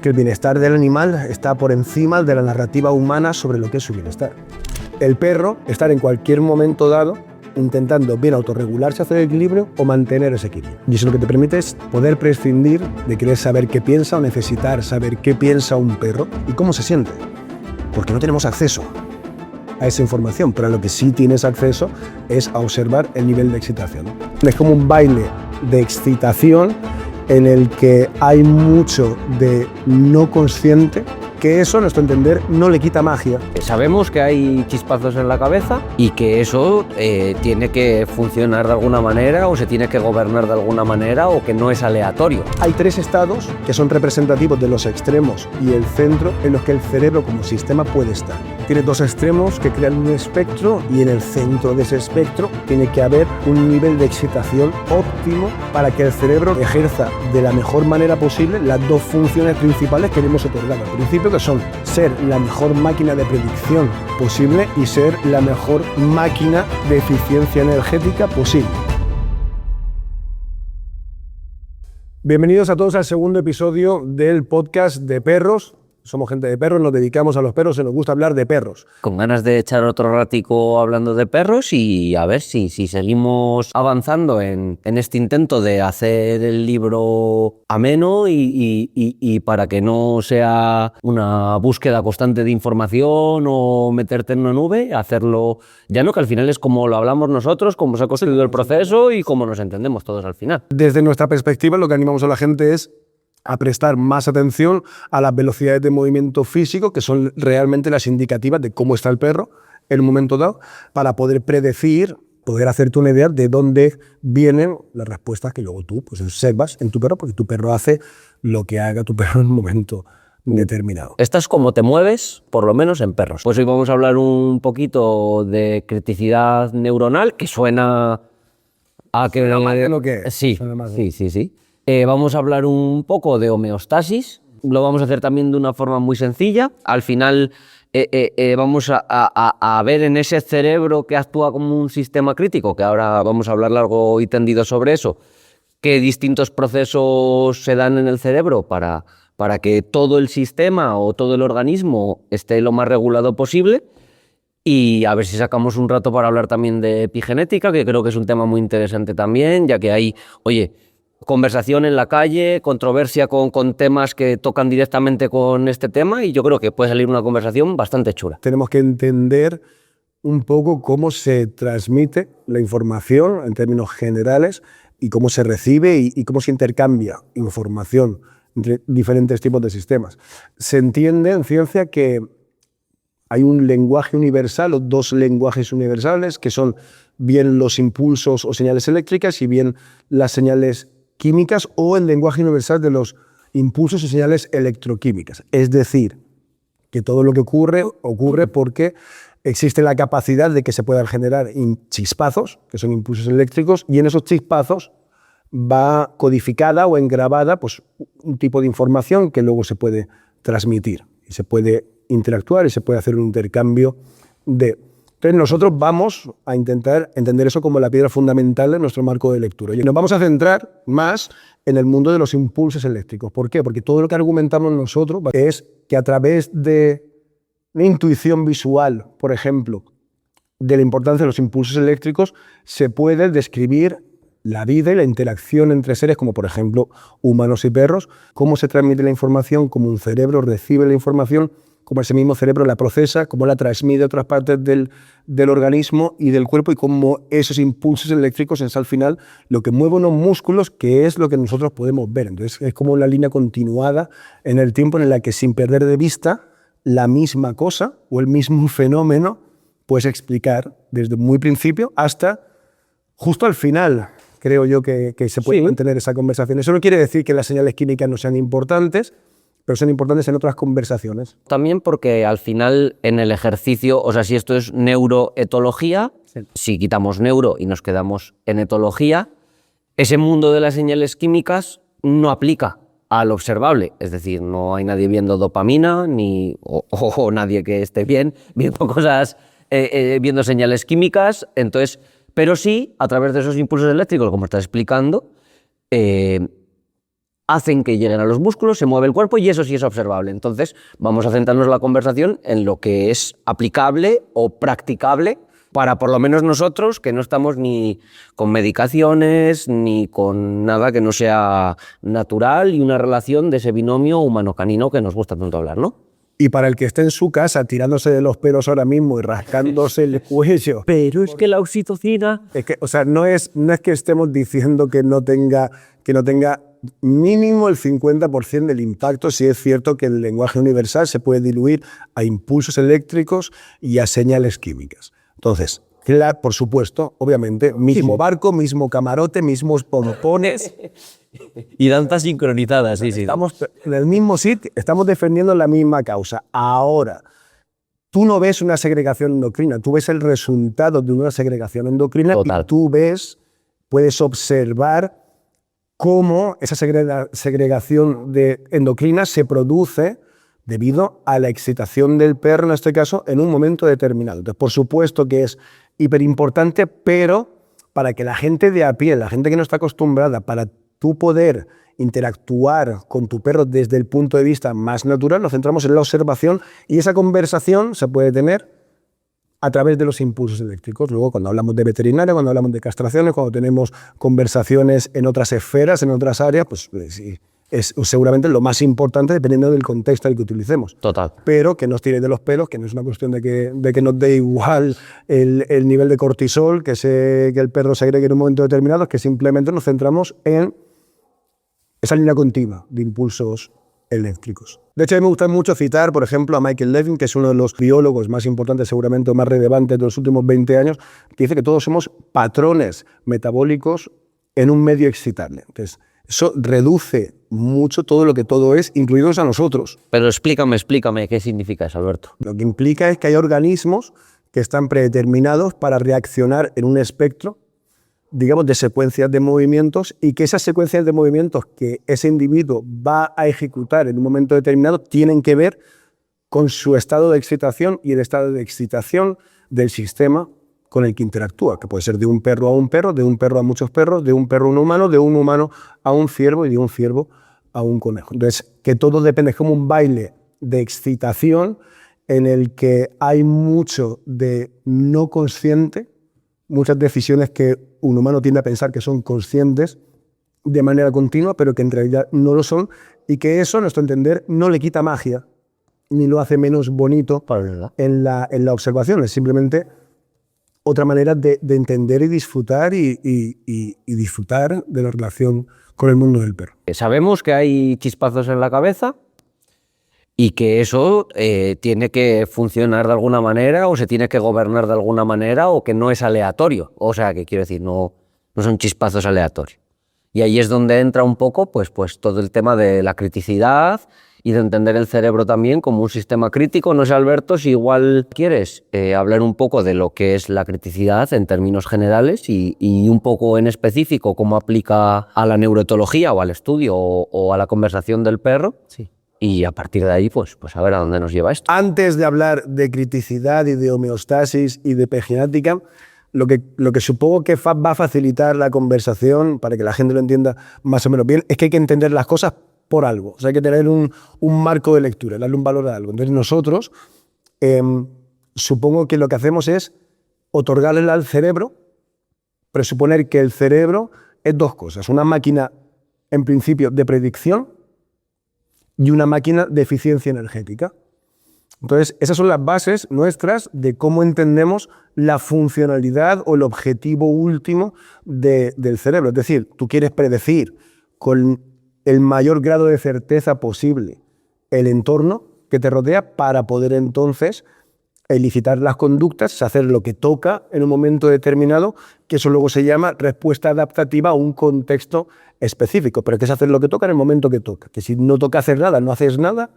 que el bienestar del animal está por encima de la narrativa humana sobre lo que es su bienestar. El perro está en cualquier momento dado intentando bien autorregularse, hacer equilibrio o mantener ese equilibrio. Y eso lo que te permite es poder prescindir de querer saber qué piensa o necesitar saber qué piensa un perro y cómo se siente. Porque no tenemos acceso a esa información, pero a lo que sí tienes acceso es a observar el nivel de excitación. Es como un baile de excitación en el que hay mucho de no consciente, que eso, a nuestro entender, no le quita magia. Sabemos que hay chispazos en la cabeza y que eso tiene que funcionar de alguna manera o se tiene que gobernar de alguna manera o que no es aleatorio. Hay tres estados que son representativos de los extremos y el centro en los que el cerebro como sistema puede estar. Tiene dos extremos que crean un espectro y en el centro de ese espectro tiene que haber un nivel de excitación óptimo para que el cerebro ejerza de la mejor manera posible las dos funciones principales que le hemos otorgado al principio, que son ser la mejor máquina de predicción posible y ser la mejor máquina de eficiencia energética posible. Bienvenidos a todos al segundo episodio del podcast de perros. Somos gente de perros, nos dedicamos a los perros y nos gusta hablar de perros. Con ganas de echar otro ratico hablando de perros y a ver si seguimos avanzando en este intento de hacer el libro ameno y para que no sea una búsqueda constante de información o meterte en una nube, hacerlo llano, que al final es como lo hablamos nosotros, cómo se ha construido el proceso y cómo nos entendemos todos al final. Desde nuestra perspectiva, lo que animamos a la gente es a prestar más atención a las velocidades de movimiento físico, que son realmente las indicativas de cómo está el perro en un momento dado, para poder predecir, poder hacerte una idea de dónde vienen las respuestas que luego tú pues, observas en tu perro, porque tu perro hace lo que haga tu perro en un momento determinado. Esta es como te mueves, por lo menos en perros. Pues hoy vamos a hablar un poquito de criticidad neuronal, que suena a que... ¿Lo que es? Sí. Vamos a hablar un poco de homeostasis, lo vamos a hacer también de una forma muy sencilla. Al final vamos a ver en ese cerebro que actúa como un sistema crítico, que ahora vamos a hablar largo y tendido sobre eso, qué distintos procesos se dan en el cerebro para que todo el sistema o todo el organismo esté lo más regulado posible. Y a ver si sacamos un rato para hablar también de epigenética, que creo que es un tema muy interesante también, ya que hay, conversación en la calle, controversia con temas que tocan directamente con este tema y yo creo que puede salir una conversación bastante chula. Tenemos que entender un poco cómo se transmite la información en términos generales y cómo se recibe y cómo se intercambia información entre diferentes tipos de sistemas. Se entiende en ciencia que hay un lenguaje universal o dos lenguajes universales que son bien los impulsos o señales eléctricas y bien las señales químicas o el lenguaje universal de los impulsos y señales electroquímicas. Es decir, que todo lo que ocurre porque existe la capacidad de que se puedan generar chispazos, que son impulsos eléctricos, y en esos chispazos va codificada o engravada pues, un tipo de información que luego se puede transmitir y se puede interactuar y se puede hacer un intercambio de... Entonces nosotros vamos a intentar entender eso como la piedra fundamental de nuestro marco de lectura. Y nos vamos a centrar más en el mundo de los impulsos eléctricos. ¿Por qué? Porque todo lo que argumentamos nosotros es que a través de la intuición visual, por ejemplo, de la importancia de los impulsos eléctricos, se puede describir la vida y la interacción entre seres, como por ejemplo humanos y perros, cómo se transmite la información, cómo un cerebro recibe la información, cómo ese mismo cerebro la procesa, cómo la transmite a otras partes del organismo y del cuerpo y cómo esos impulsos eléctricos es al final lo que mueve unos músculos, que es lo que nosotros podemos ver. Entonces es como una línea continuada en el tiempo en la que sin perder de vista la misma cosa o el mismo fenómeno puedes explicar desde muy principio hasta justo al final. Creo yo que se puede mantener esa conversación. Eso no quiere decir que las señales químicas no sean importantes, pero son importantes en otras conversaciones. También porque al final en el ejercicio, si esto es neuroetología, si quitamos neuro y nos quedamos en etología, ese mundo de las señales químicas no aplica al observable, es decir, no hay nadie viendo dopamina o nadie que esté bien viendo cosas, viendo señales químicas, entonces, pero sí, a través de esos impulsos eléctricos, como estás explicando, hacen que lleguen a los músculos, se mueve el cuerpo y eso sí es observable. Entonces, vamos a centrarnos la conversación en lo que es aplicable o practicable para por lo menos nosotros, que no estamos ni con medicaciones ni con nada que no sea natural y una relación de ese binomio humano-canino que nos gusta tanto hablar, ¿no? Y para el que esté en su casa tirándose de los pelos ahora mismo y rascándose el cuello. Pero es que la oxitocina... Es que, o sea, no es que estemos diciendo que no tenga mínimo el 50% del impacto, si es cierto que el lenguaje universal se puede diluir a impulsos eléctricos y a señales químicas. Entonces, claro, por supuesto, obviamente, mismo barco, mismo camarote, mismos pompones. Y danzas sincronizadas, sí. Estamos en el mismo sitio, estamos defendiendo la misma causa. Ahora, tú no ves una segregación endocrina, tú ves el resultado de una segregación endocrina. Total. Y tú puedes observar cómo esa segregación endocrina se produce debido a la excitación del perro, en este caso, en un momento determinado. Entonces, por supuesto que es hiperimportante, pero para que la gente de a pie, la gente que no está acostumbrada, para tú poder interactuar con tu perro desde el punto de vista más natural, nos centramos en la observación y esa conversación se puede tener a través de los impulsos eléctricos. Luego, cuando hablamos de veterinaria, cuando hablamos de castraciones, cuando tenemos conversaciones en otras esferas, en otras áreas, pues sí, es seguramente lo más importante dependiendo del contexto en el que utilicemos. Total. Pero que nos tire de los pelos, que no es una cuestión de que nos dé igual el nivel de cortisol que el perro segregue en un momento determinado, es que simplemente nos centramos en esa línea continua de impulsos eléctricos. De hecho, a mí me gusta mucho citar, por ejemplo, a Michael Levin, que es uno de los biólogos más importantes, seguramente o más relevantes de los últimos 20 años, que dice que todos somos patrones metabólicos en un medio excitable. Entonces, eso reduce mucho todo lo que todo es, incluidos a nosotros. Pero explícame qué significa eso, Alberto. Lo que implica es que hay organismos que están predeterminados para reaccionar en un espectro, digamos, de secuencias de movimientos, y que esas secuencias de movimientos que ese individuo va a ejecutar en un momento determinado tienen que ver con su estado de excitación y el estado de excitación del sistema con el que interactúa, que puede ser de un perro a un perro, de un perro a muchos perros, de un perro a un humano, de un humano a un ciervo y de un ciervo a un conejo. Entonces, que todo depende, es como un baile de excitación en el que hay mucho de no consciente, muchas decisiones que un humano tiende a pensar que son conscientes de manera continua, pero que en realidad no lo son, y que eso, a nuestro entender, no le quita magia, ni lo hace menos bonito en la observación. Es simplemente otra manera de entender y disfrutar y disfrutar de la relación con el mundo del perro. Sabemos que hay chispazos en la cabeza y que eso tiene que funcionar de alguna manera o se tiene que gobernar de alguna manera o que no es aleatorio. O sea, que quiero decir, no son chispazos aleatorios. Y ahí es donde entra un poco pues todo el tema de la criticidad y de entender el cerebro también como un sistema crítico. No sé, Alberto, si igual quieres hablar un poco de lo que es la criticidad en términos generales y un poco en específico cómo aplica a la neuroetología o al estudio o a la conversación del perro. Sí. Y a partir de ahí, pues a ver a dónde nos lleva esto. Antes de hablar de criticidad y de homeostasis y de epigenética, lo que supongo que va a facilitar la conversación, para que la gente lo entienda más o menos bien, es que hay que entender las cosas por algo. O sea, hay que tener un marco de lectura, darle un valor a algo. Entonces nosotros, supongo que lo que hacemos es otorgarle al cerebro, presuponer que el cerebro es dos cosas. Una máquina, en principio, de predicción y una máquina de eficiencia energética. Entonces, esas son las bases nuestras de cómo entendemos la funcionalidad o el objetivo último del cerebro. Es decir, tú quieres predecir con el mayor grado de certeza posible el entorno que te rodea para poder entonces elicitar las conductas, hacer lo que toca en un momento determinado, que eso luego se llama respuesta adaptativa a un contexto específico. Pero que es hacer lo que toca en el momento que toca. Que si no toca hacer nada, no haces nada.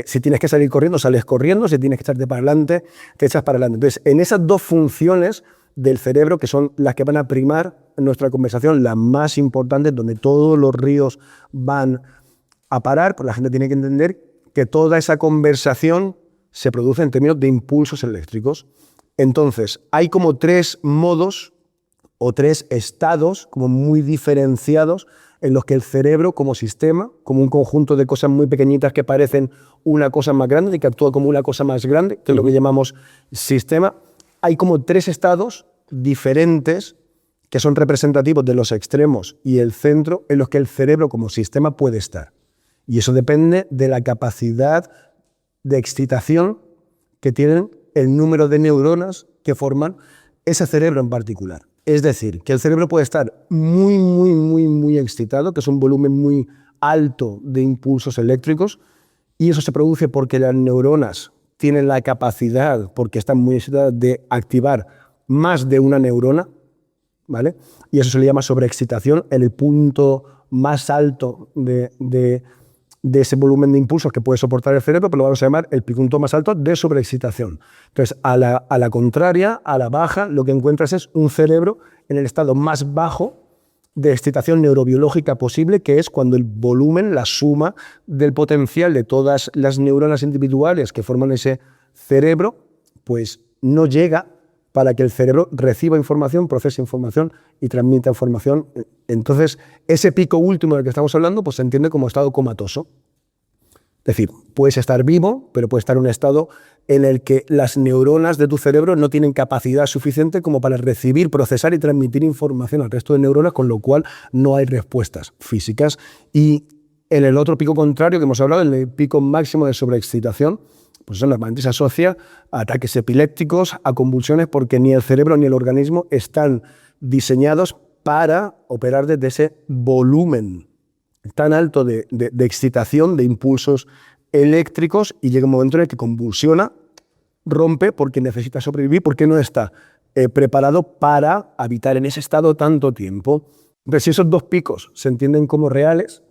Si tienes que salir corriendo, sales corriendo. Si tienes que echarte para adelante, te echas para adelante. Entonces, en esas dos funciones del cerebro, que son las que van a primar en nuestra conversación, las más importantes, donde todos los ríos van a parar, pues la gente tiene que entender que toda esa conversación se produce en términos de impulsos eléctricos. Entonces, hay como tres modos o tres estados como muy diferenciados en los que el cerebro como sistema, como un conjunto de cosas muy pequeñitas que parecen una cosa más grande y que actúa como una cosa más grande, que es lo que llamamos sistema, hay como 3 estados diferentes que son representativos de los extremos y el centro en los que el cerebro como sistema puede estar. Y eso depende de la capacidad de excitación que tienen el número de neuronas que forman ese cerebro en particular. Es decir, que el cerebro puede estar muy excitado, que es un volumen muy alto de impulsos eléctricos, y eso se produce porque las neuronas tienen la capacidad, porque están muy excitadas, de activar más de una neurona, ¿vale? Y eso se le llama sobreexcitación, en el punto más alto de ese volumen de impulsos que puede soportar el cerebro, pero lo vamos a llamar el punto más alto de sobreexcitación. Entonces, a la contraria, a la baja, lo que encuentras es un cerebro en el estado más bajo de excitación neurobiológica posible, que es cuando el volumen, la suma del potencial de todas las neuronas individuales que forman ese cerebro, pues no llega para que el cerebro reciba información, procese información y transmita información. Entonces, ese pico último del que estamos hablando, pues se entiende como estado comatoso. Es decir, puedes estar vivo, pero puedes estar en un estado en el que las neuronas de tu cerebro no tienen capacidad suficiente como para recibir, procesar y transmitir información al resto de neuronas, con lo cual no hay respuestas físicas. Y en el otro pico contrario que hemos hablado, en el pico máximo de sobreexcitación, pues eso normalmente se asocia a ataques epilépticos, a convulsiones, porque ni el cerebro ni el organismo están diseñados para operar desde ese volumen tan alto de excitación, de impulsos eléctricos, y llega un momento en el que convulsiona, rompe, porque necesita sobrevivir, porque no está preparado para habitar en ese estado tanto tiempo. Entonces, si esos 2 picos se entienden como reales,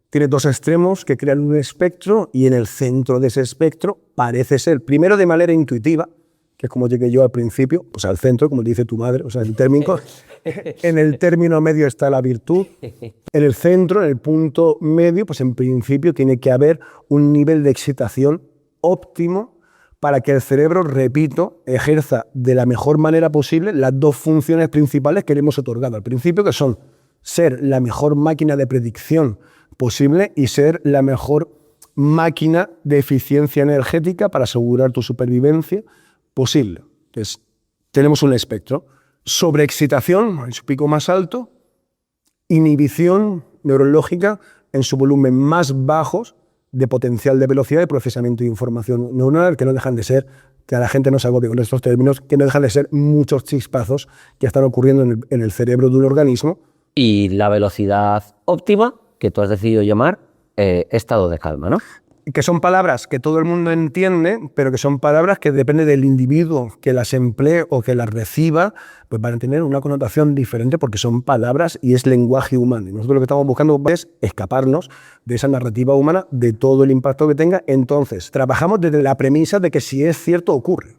tiene 2 extremos que crean un espectro, y en el centro de ese espectro parece ser, primero de manera intuitiva, que es como llegué yo al principio, pues al centro, como dice tu madre, o sea, en el término medio está la virtud. En el centro, en el punto medio, pues en principio tiene que haber un nivel de excitación óptimo para que el cerebro, repito, ejerza de la mejor manera posible las 2 funciones principales que le hemos otorgado al principio, que son ser la mejor máquina de predicción posible y ser la mejor máquina de eficiencia energética para asegurar tu supervivencia posible. Entonces, tenemos un espectro. Sobreexcitación en su pico más alto, inhibición neurológica en su volumen más bajos de potencial de velocidad de procesamiento de información neuronal, que no dejan de ser, que a la gente no se agobie con estos términos, que no dejan de ser muchos chispazos que están ocurriendo en el cerebro de un organismo. Y la velocidad óptima, que tú has decidido llamar estado de calma, ¿no? Que son palabras que todo el mundo entiende, pero que son palabras que depende del individuo que las emplee o que las reciba, pues van a tener una connotación diferente, porque son palabras y es lenguaje humano. Y nosotros lo que estamos buscando es escaparnos de esa narrativa humana, de todo el impacto que tenga. Entonces, trabajamos desde la premisa de que si es cierto, ocurre.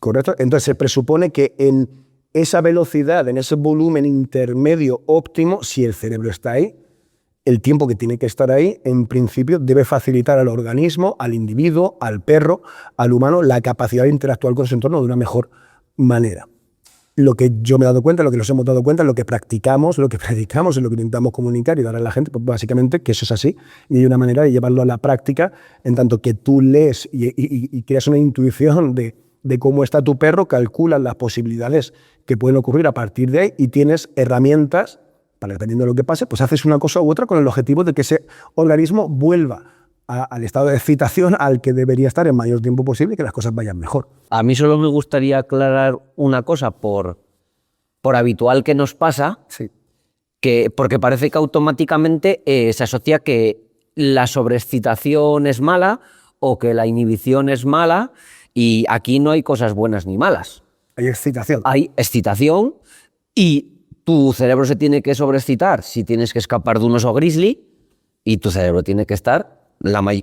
¿Correcto? Entonces, se presupone que en esa velocidad, en ese volumen intermedio óptimo, si el cerebro está ahí, el tiempo que tiene que estar ahí, en principio, debe facilitar al organismo, al individuo, al perro, al humano, la capacidad de interactuar con su entorno de una mejor manera. Lo que yo me he dado cuenta, lo que nos hemos dado cuenta, lo que practicamos, lo que predicamos y lo que intentamos comunicar y dar a la gente, pues básicamente que eso es así, y hay una manera de llevarlo a la práctica, en tanto que tú lees y creas una intuición de cómo está tu perro, calculas las posibilidades que pueden ocurrir a partir de ahí y tienes herramientas para, dependiendo de lo que pase, pues haces una cosa u otra con el objetivo de que ese organismo vuelva al estado de excitación al que debería estar en mayor tiempo posible y que las cosas vayan mejor. A mí solo me gustaría aclarar una cosa por habitual que nos pasa, Sí. porque parece que automáticamente se asocia que la sobreexcitación es mala o que la inhibición es mala, y aquí no hay cosas buenas ni malas. Hay excitación. Hay excitación y tu cerebro se tiene que sobreexcitar si tienes que escapar de un oso grizzly, y tu cerebro tiene que estar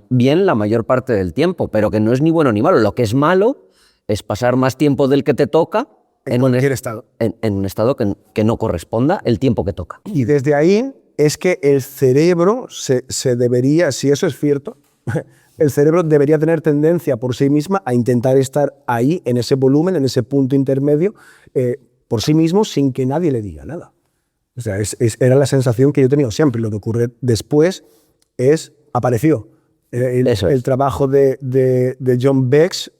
bien la mayor parte del tiempo, pero que no es ni bueno ni malo. Lo que es malo es pasar más tiempo del que te toca en cualquier estado. En un estado que no corresponda el tiempo que toca. Y desde ahí es que el cerebro se debería, si eso es cierto, el cerebro debería tener tendencia por sí misma a intentar estar ahí, en ese volumen, en ese punto intermedio, por sí mismo, sin que nadie le diga nada. O sea, era la sensación que yo he tenido siempre. Lo que ocurre después apareció el trabajo de John Bex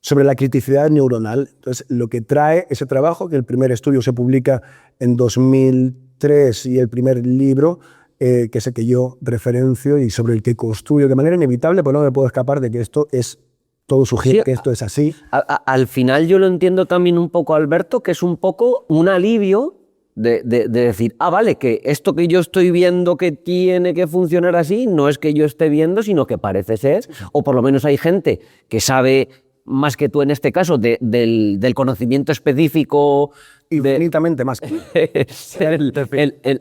sobre la criticidad neuronal. Entonces, lo que trae ese trabajo, que el primer estudio se publica en 2003 y el primer libro, que es el que yo referencio y sobre el que construyo de manera inevitable, pues no me puedo escapar de que esto es, todo sugiere que esto es así. Al final yo lo entiendo también un poco, Alberto, que es un poco un alivio de decir, vale, que esto que yo estoy viendo que tiene que funcionar así, no es que yo esté viendo, sino que parece ser, o por lo menos hay gente que sabe más que tú en este caso del conocimiento específico. Infinitamente más que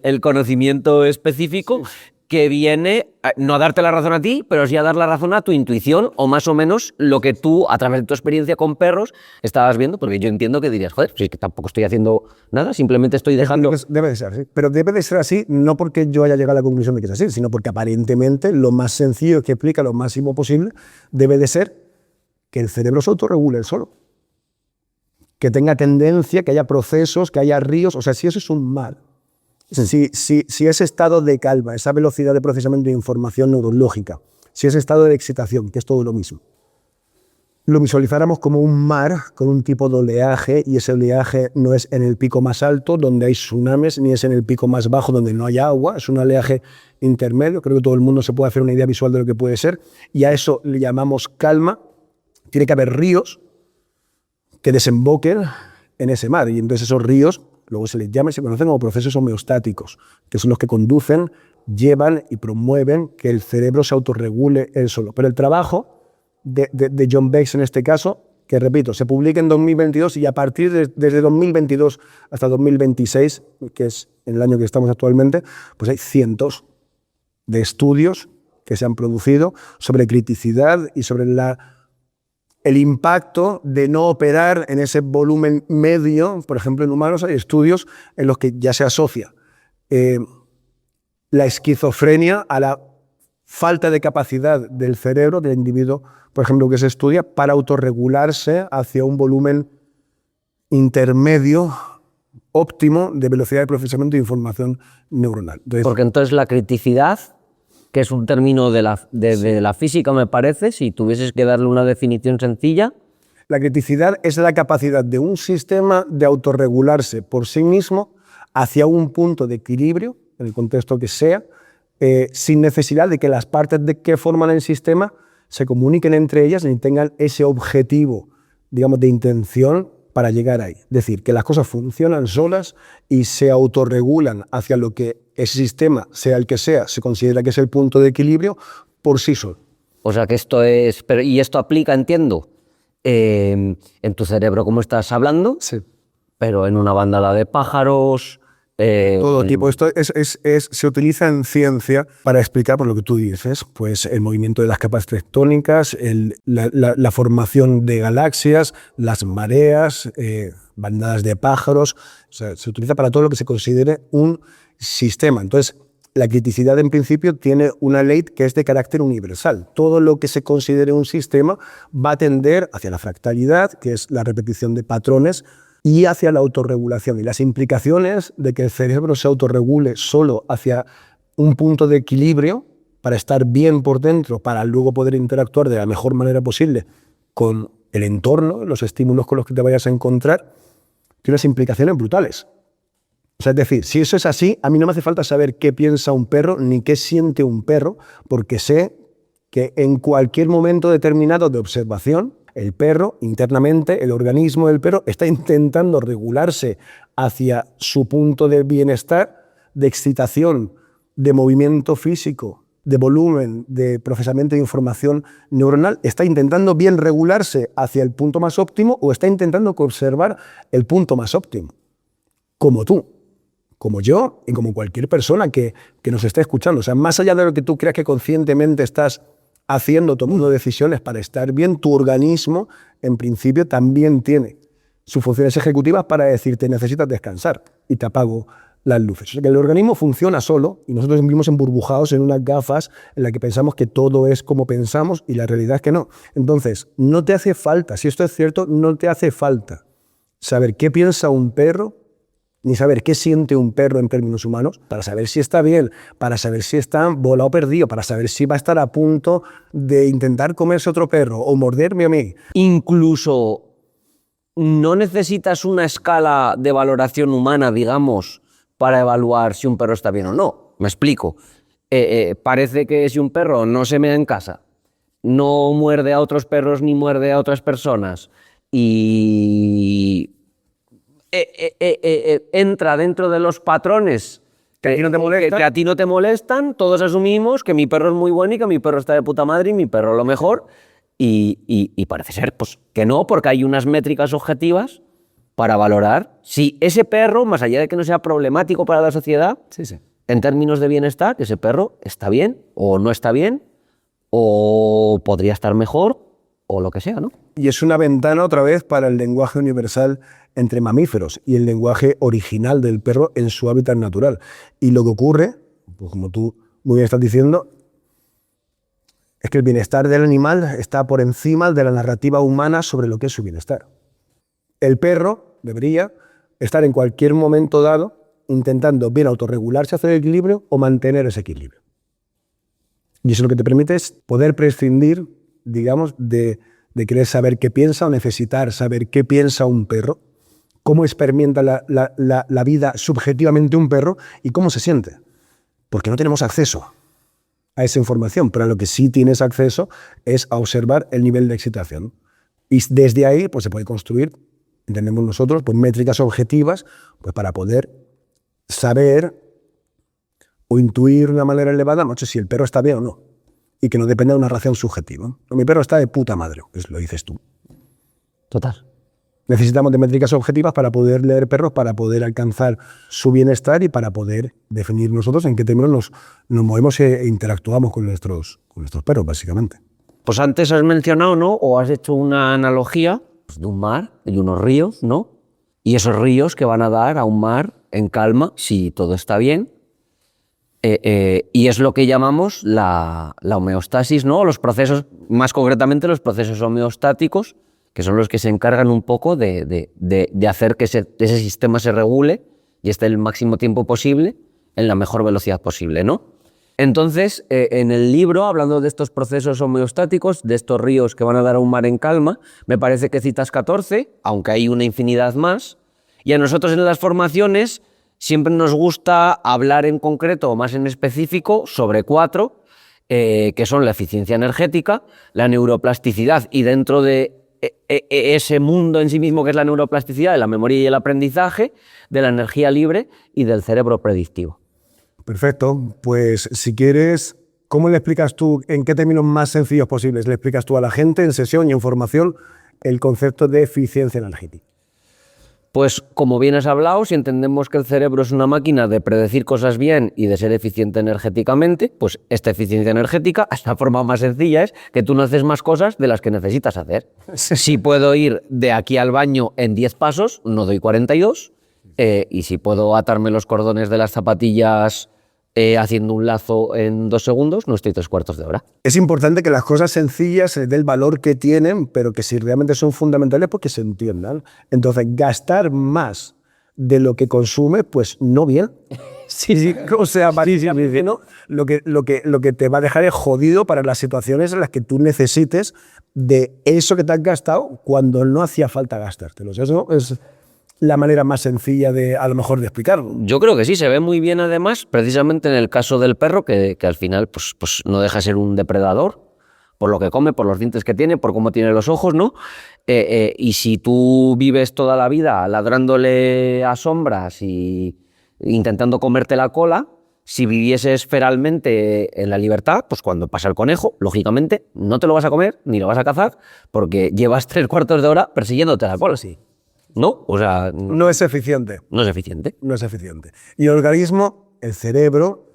el conocimiento específico que viene no a darte la razón a ti, pero sí a dar la razón a tu intuición o más o menos lo que tú, a través de tu experiencia con perros, estabas viendo, porque yo entiendo que dirías, joder, si es que tampoco estoy haciendo nada, simplemente estoy dejando... Debe de ser así, pero debe de ser así no porque yo haya llegado a la conclusión de que es así, sino porque aparentemente lo más sencillo que explica lo máximo posible debe de ser que el cerebro se autorregule solo, que tenga tendencia, que haya procesos, que haya ríos. O sea, si eso es un mal, si ese estado de calma, esa velocidad de procesamiento de información neurológica, si ese estado de excitación, que es todo lo mismo, lo visualizáramos como un mar con un tipo de oleaje, y ese oleaje no es en el pico más alto donde hay tsunamis, ni es en el pico más bajo donde no hay agua, es un oleaje intermedio. Creo que todo el mundo se puede hacer una idea visual de lo que puede ser, y a eso le llamamos calma. Tiene que haber ríos que desemboquen en ese mar, y entonces esos ríos luego se les llama y se conocen como procesos homeostáticos, que son los que conducen, llevan y promueven que el cerebro se autorregule él solo. Pero el trabajo de John Bex en este caso, que repito, se publica en 2022 y a partir desde 2022 hasta 2026, que es en el año que estamos actualmente, pues hay cientos de estudios que se han producido sobre criticidad y sobre el impacto de no operar en ese volumen medio. Por ejemplo, en humanos hay estudios en los que ya se asocia la esquizofrenia a la falta de capacidad del cerebro del individuo, por ejemplo, que se estudia para autorregularse hacia un volumen intermedio óptimo de velocidad de procesamiento de información neuronal. Porque entonces la criticidad, que es un término de la física, me parece, si tuvieses que darle una definición sencilla. La criticidad es la capacidad de un sistema de autorregularse por sí mismo hacia un punto de equilibrio, en el contexto que sea, sin necesidad de que las partes que forman el sistema se comuniquen entre ellas ni tengan ese objetivo, digamos, de intención para llegar ahí. Es decir, que las cosas funcionan solas y se autorregulan hacia lo que ese sistema, sea el que sea, se considera que es el punto de equilibrio por sí solo. O sea que esto es... y esto aplica, entiendo, en tu cerebro, como estás hablando, sí, pero en una bandada de pájaros... todo tipo. Esto se utiliza en ciencia para explicar, por lo que tú dices, pues el movimiento de las capas tectónicas, la formación de galaxias, las mareas, bandadas de pájaros. O sea, se utiliza para todo lo que se considere un sistema. Entonces, la criticidad en principio tiene una ley que es de carácter universal. Todo lo que se considere un sistema va a tender hacia la fractalidad, que es la repetición de patrones, y hacia la autorregulación. Y las implicaciones de que el cerebro se autorregule solo hacia un punto de equilibrio para estar bien por dentro, para luego poder interactuar de la mejor manera posible con el entorno, los estímulos con los que te vayas a encontrar, tiene unas implicaciones brutales. O sea, es decir, si eso es así, a mí no me hace falta saber qué piensa un perro ni qué siente un perro, porque sé que en cualquier momento determinado de observación, el perro, internamente, el organismo del perro está intentando regularse hacia su punto de bienestar, de excitación, de movimiento físico, de volumen, de procesamiento de información neuronal. Está intentando bien regularse hacia el punto más óptimo o está intentando observar el punto más óptimo. Como tú, como yo y como cualquier persona que nos esté escuchando. O sea, más allá de lo que tú creas que conscientemente estás haciendo, tomando decisiones para estar bien, tu organismo, en principio, también tiene sus funciones ejecutivas para decirte necesitas descansar y te apago las luces. O sea, que el organismo funciona solo y nosotros vivimos emburbujados en unas gafas en las que pensamos que todo es como pensamos y la realidad es que no. Entonces, no te hace falta, si esto es cierto, no te hace falta saber qué piensa un perro ni saber qué siente un perro en términos humanos, para saber si está bien, para saber si está volado o perdido, para saber si va a estar a punto de intentar comerse otro perro o morderme a mí. Incluso no necesitas una escala de valoración humana, digamos, para evaluar si un perro está bien o no. Me explico. Parece que si un perro no se mea en casa, no muerde a otros perros ni muerde a otras personas y entra dentro de los patrones que a ti no te molestan, que a ti no te molestan, todos asumimos que mi perro es muy bueno y que mi perro está de puta madre y mi perro lo mejor, y parece ser pues, que no, porque hay unas métricas objetivas para valorar si ese perro, más allá de que no sea problemático para la sociedad, en términos de bienestar, ese perro está bien o no está bien, o podría estar mejor, o lo que sea, ¿no? Y es una ventana otra vez para el lenguaje universal entre mamíferos y el lenguaje original del perro en su hábitat natural. Y lo que ocurre, pues como tú muy bien estás diciendo, es que el bienestar del animal está por encima de la narrativa humana sobre lo que es su bienestar. El perro debería estar en cualquier momento dado intentando bien autorregularse hacia el equilibrio o mantener ese equilibrio. Y eso lo que te permite es poder prescindir, digamos, de querer saber qué piensa o necesitar saber qué piensa un perro, cómo experimenta la vida subjetivamente un perro y cómo se siente. Porque no tenemos acceso a esa información, pero a lo que sí tienes acceso es a observar el nivel de excitación. Y desde ahí pues, se puede construir, entendemos nosotros, pues, métricas objetivas pues, para poder saber o intuir de una manera elevada, no sé si el perro está bien o no, y que no dependa de una ración subjetiva. Mi perro está de puta madre, pues lo dices tú. Total. Necesitamos de métricas objetivas para poder leer perros, para poder alcanzar su bienestar y para poder definir nosotros en qué términos nos movemos e interactuamos con nuestros perros, básicamente. Pues antes has mencionado, ¿no? O has hecho una analogía pues, de un mar y unos ríos, ¿no? Y esos ríos que van a dar a un mar en calma si todo está bien. Y es lo que llamamos la homeostasis, ¿no? Los procesos, más concretamente los procesos homeostáticos, que son los que se encargan un poco de hacer que ese sistema se regule y esté el máximo tiempo posible en la mejor velocidad posible, ¿no? Entonces, en el libro, hablando de estos procesos homeostáticos, de estos ríos que van a dar a un mar en calma, me parece que citas 14, aunque hay una infinidad más, y a nosotros en las formaciones siempre nos gusta hablar en concreto o más en específico sobre 4, que son la eficiencia energética, la neuroplasticidad y dentro de ese mundo en sí mismo que es la neuroplasticidad, de la memoria y el aprendizaje, de la energía libre y del cerebro predictivo. Perfecto, pues si quieres, ¿cómo le explicas tú, en qué términos más sencillos posibles, le explicas tú a la gente en sesión y en formación el concepto de eficiencia energética? Pues como bien has hablado, si entendemos que el cerebro es una máquina de predecir cosas bien y de ser eficiente energéticamente, pues esta eficiencia energética, la forma más sencilla es que tú no haces más cosas de las que necesitas hacer. Si puedo ir de aquí al baño en 10 pasos, no doy 42, y si puedo atarme los cordones de las zapatillas haciendo un lazo en 2 segundos, no estoy 3/4 de hora. Es importante que las cosas sencillas se dé el valor que tienen, pero que si realmente son fundamentales, pues que se entiendan. Entonces, gastar más de lo que consume, pues no bien. Sí, o sea, ¿no? Lo que te va a dejar es jodido para las situaciones en las que tú necesites de eso que te has gastado cuando no hacía falta gastártelo. Eso es la manera más sencilla a lo mejor de explicarlo. Yo creo que sí, se ve muy bien además, precisamente en el caso del perro, que al final pues no deja de ser un depredador, por lo que come, por los dientes que tiene, por cómo tiene los ojos, ¿no? Y si tú vives toda la vida ladrándole a sombras y intentando comerte la cola, si vivieses feralmente en la libertad, pues cuando pasa el conejo, lógicamente, no te lo vas a comer ni lo vas a cazar, porque llevas 3/4 de hora persiguiéndote la cola. Sí. ¿No? O sea, no es eficiente. No es eficiente. No es eficiente. Y el organismo, el cerebro,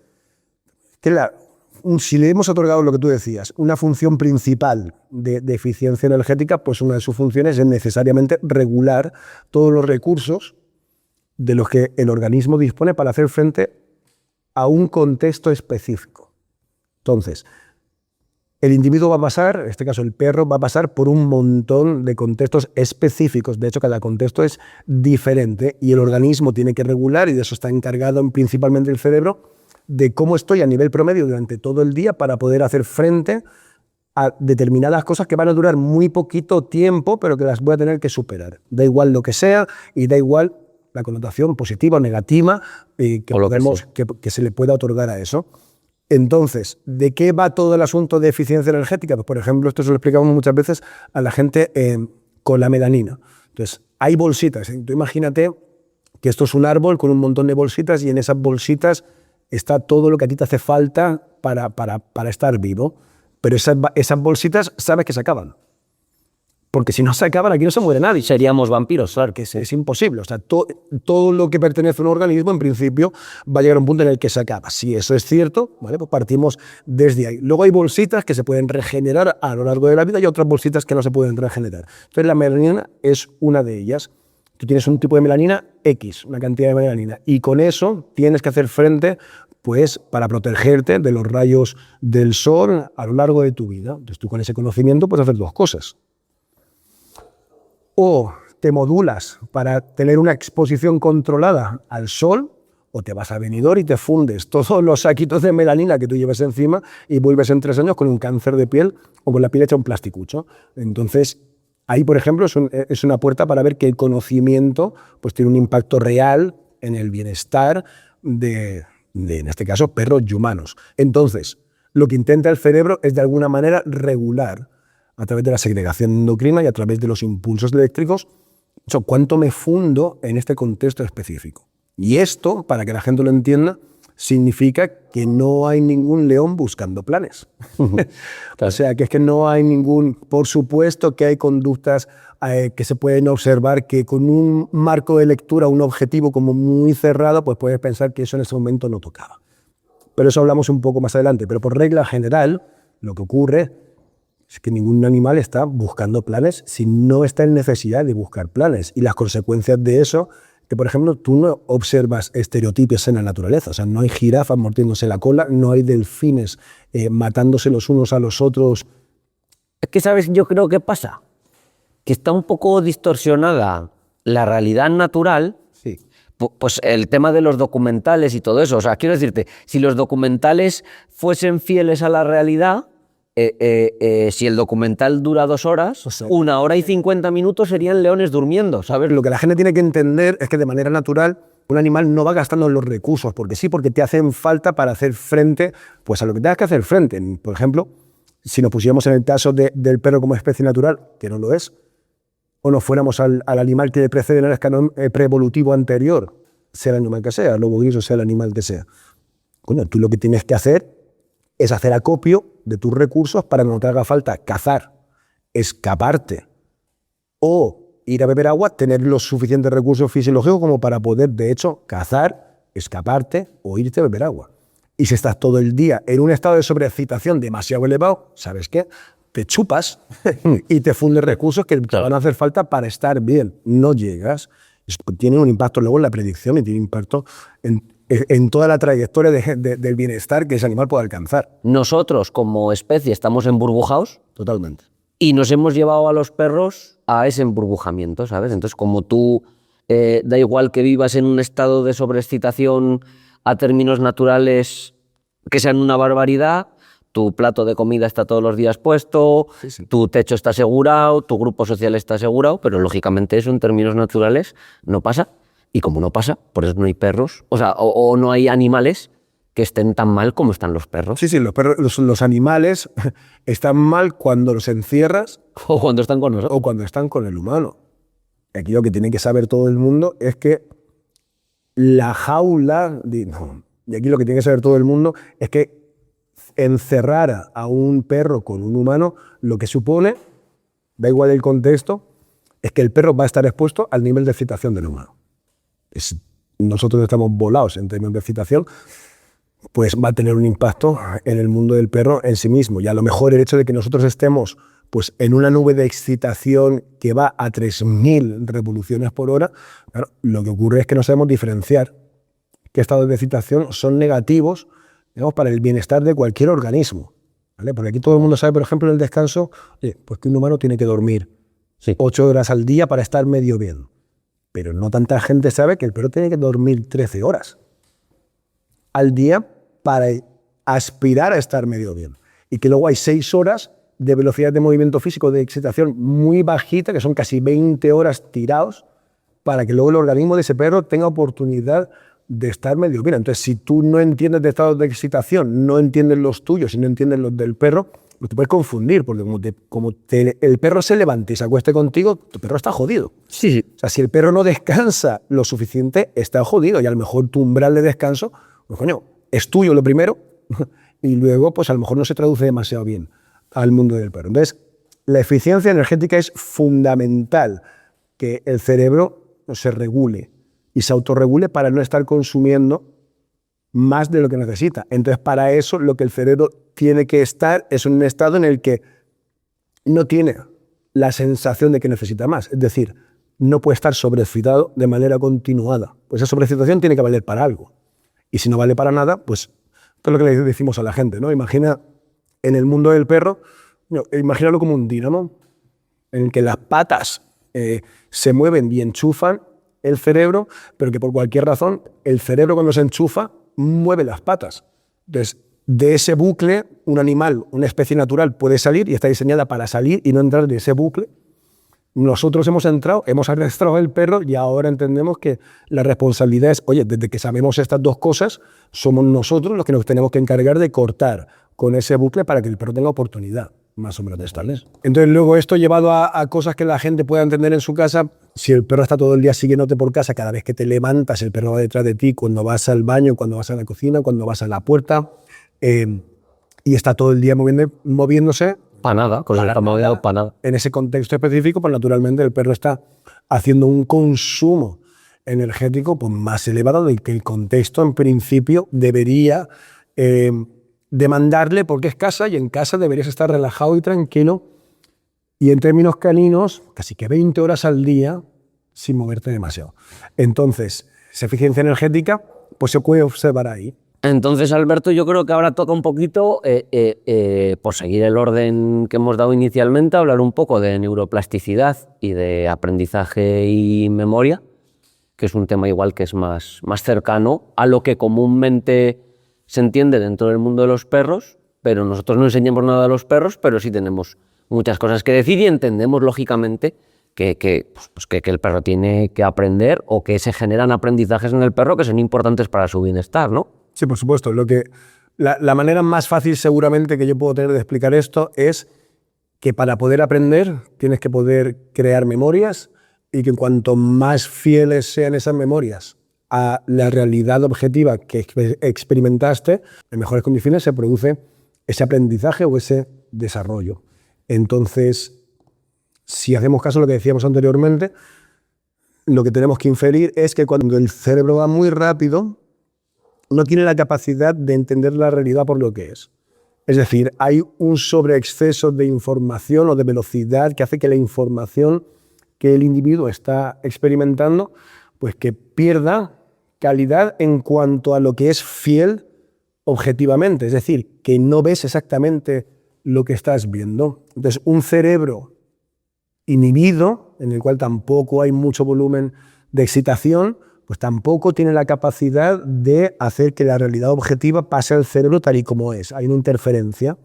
si le hemos otorgado lo que tú decías, una función principal de eficiencia energética, pues una de sus funciones es necesariamente regular todos los recursos de los que el organismo dispone para hacer frente a un contexto específico. Entonces, el individuo va a pasar, en este caso el perro, va a pasar por un montón de contextos específicos. De hecho, cada contexto es diferente y el organismo tiene que regular, y de eso está encargado principalmente el cerebro, de cómo estoy a nivel promedio durante todo el día para poder hacer frente a determinadas cosas que van a durar muy poquito tiempo, pero que las voy a tener que superar. Da igual lo que sea y da igual la connotación positiva o negativa que se le pueda otorgar a eso. Entonces, ¿de qué va todo el asunto de eficiencia energética? Pues, por ejemplo, esto se lo explicamos muchas veces a la gente con la melanina. Entonces, hay bolsitas. Tú imagínate que esto es un árbol con un montón de bolsitas y en esas bolsitas está todo lo que a ti te hace falta para estar vivo. Pero esas bolsitas sabes que se acaban. Porque si no se acaban, aquí no se muere nadie. Seríamos vampiros, claro. Que es imposible. O sea, todo lo que pertenece a un organismo, en principio, va a llegar a un punto en el que se acaba. Si eso es cierto, ¿vale? Pues partimos desde ahí. Luego hay bolsitas que se pueden regenerar a lo largo de la vida y otras bolsitas que no se pueden regenerar. Entonces, la melanina es una de ellas. Tú tienes un tipo de melanina X, una cantidad de melanina, y con eso tienes que hacer frente, pues, para protegerte de los rayos del sol a lo largo de tu vida. Entonces, tú con ese conocimiento puedes hacer dos cosas. O te modulas para tener una exposición controlada al sol, o te vas a Benidorm y te fundes todos los saquitos de melanina que tú llevas encima y vuelves en 3 años con un cáncer de piel o con la piel hecha un plasticucho. Entonces, ahí, por ejemplo, es una puerta para ver que el conocimiento pues, tiene un impacto real en el bienestar de, en este caso, perros y humanos. Entonces, lo que intenta el cerebro es, de alguna manera, regular a través de la segregación endocrina y a través de los impulsos eléctricos, cuánto me fundo en este contexto específico. Y esto, para que la gente lo entienda, significa que no hay ningún león buscando planes. O sea, que es que no hay ningún... Por supuesto que hay conductas que se pueden observar que con un marco de lectura, un objetivo como muy cerrado, pues puedes pensar que eso en ese momento no tocaba. Pero eso hablamos un poco más adelante. Pero por regla general, lo que ocurre es que ningún animal está buscando planes si no está en necesidad de buscar planes. Y las consecuencias de eso, que por ejemplo tú no observas estereotipos en la naturaleza. O sea, no hay jirafas mordiéndose la cola, no hay delfines matándose los unos a los otros. Es que, ¿sabes? Yo creo que pasa que está un poco distorsionada la realidad natural. Sí. Pues el tema de los documentales y todo eso. O sea, quiero decirte, si los documentales fuesen fieles a la realidad, si el documental dura 2 horas, 1 hora y 50 minutos serían leones durmiendo, ¿sabes? Lo que la gente tiene que entender es que de manera natural un animal no va gastando los recursos, porque sí, porque te hacen falta para hacer frente pues, a lo que tengas que hacer frente. Por ejemplo, si nos pusiéramos en el caso del perro como especie natural, que no lo es, o nos fuéramos al animal que le precede en el escalón preevolutivo anterior, sea el animal que sea, el lobo gris o sea el animal que sea. Coño, tú lo que tienes que hacer es hacer acopio de tus recursos para que no te haga falta cazar, escaparte o ir a beber agua, tener los suficientes recursos fisiológicos como para poder, de hecho, cazar, escaparte o irte a beber agua. Y si estás todo el día en un estado de sobreexcitación demasiado elevado, ¿sabes qué? Te chupas y te fundes recursos que te van a hacer falta para estar bien. No llegas. Tiene un impacto luego en la predicción y tiene impacto en toda la trayectoria del bienestar que ese animal puede alcanzar. Nosotros, como especie, estamos emburbujados. Totalmente. Y nos hemos llevado a los perros a ese emburbujamiento, ¿sabes? Entonces, como tú, da igual que vivas en un estado de sobreexcitación a términos naturales que sean una barbaridad, tu plato de comida está todos los días puesto, sí. Tu techo está asegurado, tu grupo social está asegurado, pero lógicamente eso en términos naturales no pasa. Y como no pasa, por eso no hay perros, o sea, o no hay animales que estén tan mal como están los perros. Sí, los animales están mal cuando los encierras. O cuando están con nosotros. O cuando están con el humano. Aquí lo que tiene que saber todo el mundo es que la jaula... Y aquí lo que tiene que saber todo el mundo es que encerrar a un perro con un humano, lo que supone, da igual el contexto, es que el perro va a estar expuesto al nivel de excitación del humano. Nosotros estamos volados en términos de excitación, pues va a tener un impacto en el mundo del perro en sí mismo. Y a lo mejor el hecho de que nosotros estemos pues, en una nube de excitación que va a 3.000 revoluciones por hora, claro, lo que ocurre es que no sabemos diferenciar qué estados de excitación son negativos, digamos, para el bienestar de cualquier organismo. ¿vale? Porque aquí todo el mundo sabe, por ejemplo, en el descanso, pues que un humano tiene que dormir 8 horas al día para estar medio bien. Pero no tanta gente sabe que el perro tiene que dormir 13 horas al día para aspirar a estar medio bien. Y que luego hay 6 horas de velocidad de movimiento físico, de excitación muy bajita, que son casi 20 horas tirados, para que luego el organismo de ese perro tenga oportunidad de estar medio bien. Entonces, si tú no entiendes de estados de excitación, no entiendes los tuyos y no entiendes los del perro, pues te puedes confundir, porque el perro se levante y se acueste contigo, tu perro está jodido. Sí, sí. O sea, si el perro no descansa lo suficiente, está jodido, y a lo mejor tu umbral de descanso, pues coño, es tuyo lo primero, y luego pues a lo mejor no se traduce demasiado bien al mundo del perro. Entonces, la eficiencia energética es fundamental, que el cerebro se regule y se autorregule para no estar consumiendo más de lo que necesita. Entonces, para eso, lo que el cerebro tiene que estar es en un estado en el que no tiene la sensación de que necesita más. Es decir, no puede estar sobreexcitado de manera continuada. Pues esa sobreexcitación tiene que valer para algo. Y si no vale para nada, pues esto es lo que le decimos a la gente, ¿no? Imagina en el mundo del perro, imagínalo como un dínamo, en el que las patas se mueven y enchufan el cerebro, pero que por cualquier razón el cerebro, cuando se enchufa, mueve las patas. Entonces, de ese bucle, un animal, una especie natural puede salir y está diseñada para salir y no entrar de ese bucle. Nosotros hemos entrado, hemos arrastrado el perro y ahora entendemos que la responsabilidad es, oye, desde que sabemos estas dos cosas, somos nosotros los que nos tenemos que encargar de cortar con ese bucle para que el perro tenga oportunidad, más o menos, de estarles. Entonces, luego esto llevado a cosas que la gente pueda entender en su casa. Si el perro está todo el día siguiéndote por casa, cada vez que te levantas, el perro va detrás de ti, cuando vas al baño, cuando vas a la cocina, cuando vas a la puerta, y está todo el día moviéndose. Para nada, con el estómago para nada. En ese contexto específico, pues naturalmente el perro está haciendo un consumo energético pues, más elevado del que el contexto en principio debería demandarle, porque es casa y en casa deberías estar relajado y tranquilo, y en términos caninos, casi que 20 horas al día sin moverte demasiado. Entonces, esa eficiencia energética pues se puede observar ahí. Entonces, Alberto, yo creo que ahora toca un poquito, por seguir el orden que hemos dado inicialmente, hablar un poco de neuroplasticidad y de aprendizaje y memoria, que es un tema igual que es más cercano a lo que comúnmente se entiende dentro del mundo de los perros, pero nosotros no enseñamos nada a los perros, pero sí tenemos muchas cosas que decir y entendemos, lógicamente, que el perro tiene que aprender o que se generan aprendizajes en el perro que son importantes para su bienestar, ¿no? Sí, por supuesto. La manera más fácil seguramente que yo puedo tener de explicar esto es que para poder aprender tienes que poder crear memorias y que cuanto más fieles sean esas memorias a la realidad objetiva que experimentaste, en mejores condiciones se produce ese aprendizaje o ese desarrollo. Entonces, si hacemos caso a lo que decíamos anteriormente, lo que tenemos que inferir es que cuando el cerebro va muy rápido, no tiene la capacidad de entender la realidad por lo que es. Es decir, hay un sobreexceso de información o de velocidad que hace que la información que el individuo está experimentando, pues que pierda calidad en cuanto a lo que es fiel objetivamente. Es decir, que no ves exactamente lo que estás viendo. Entonces, un cerebro inhibido, en el cual tampoco hay mucho volumen de excitación, pues tampoco tiene la capacidad de hacer que la realidad objetiva pase al cerebro tal y como es. Hay una interferencia,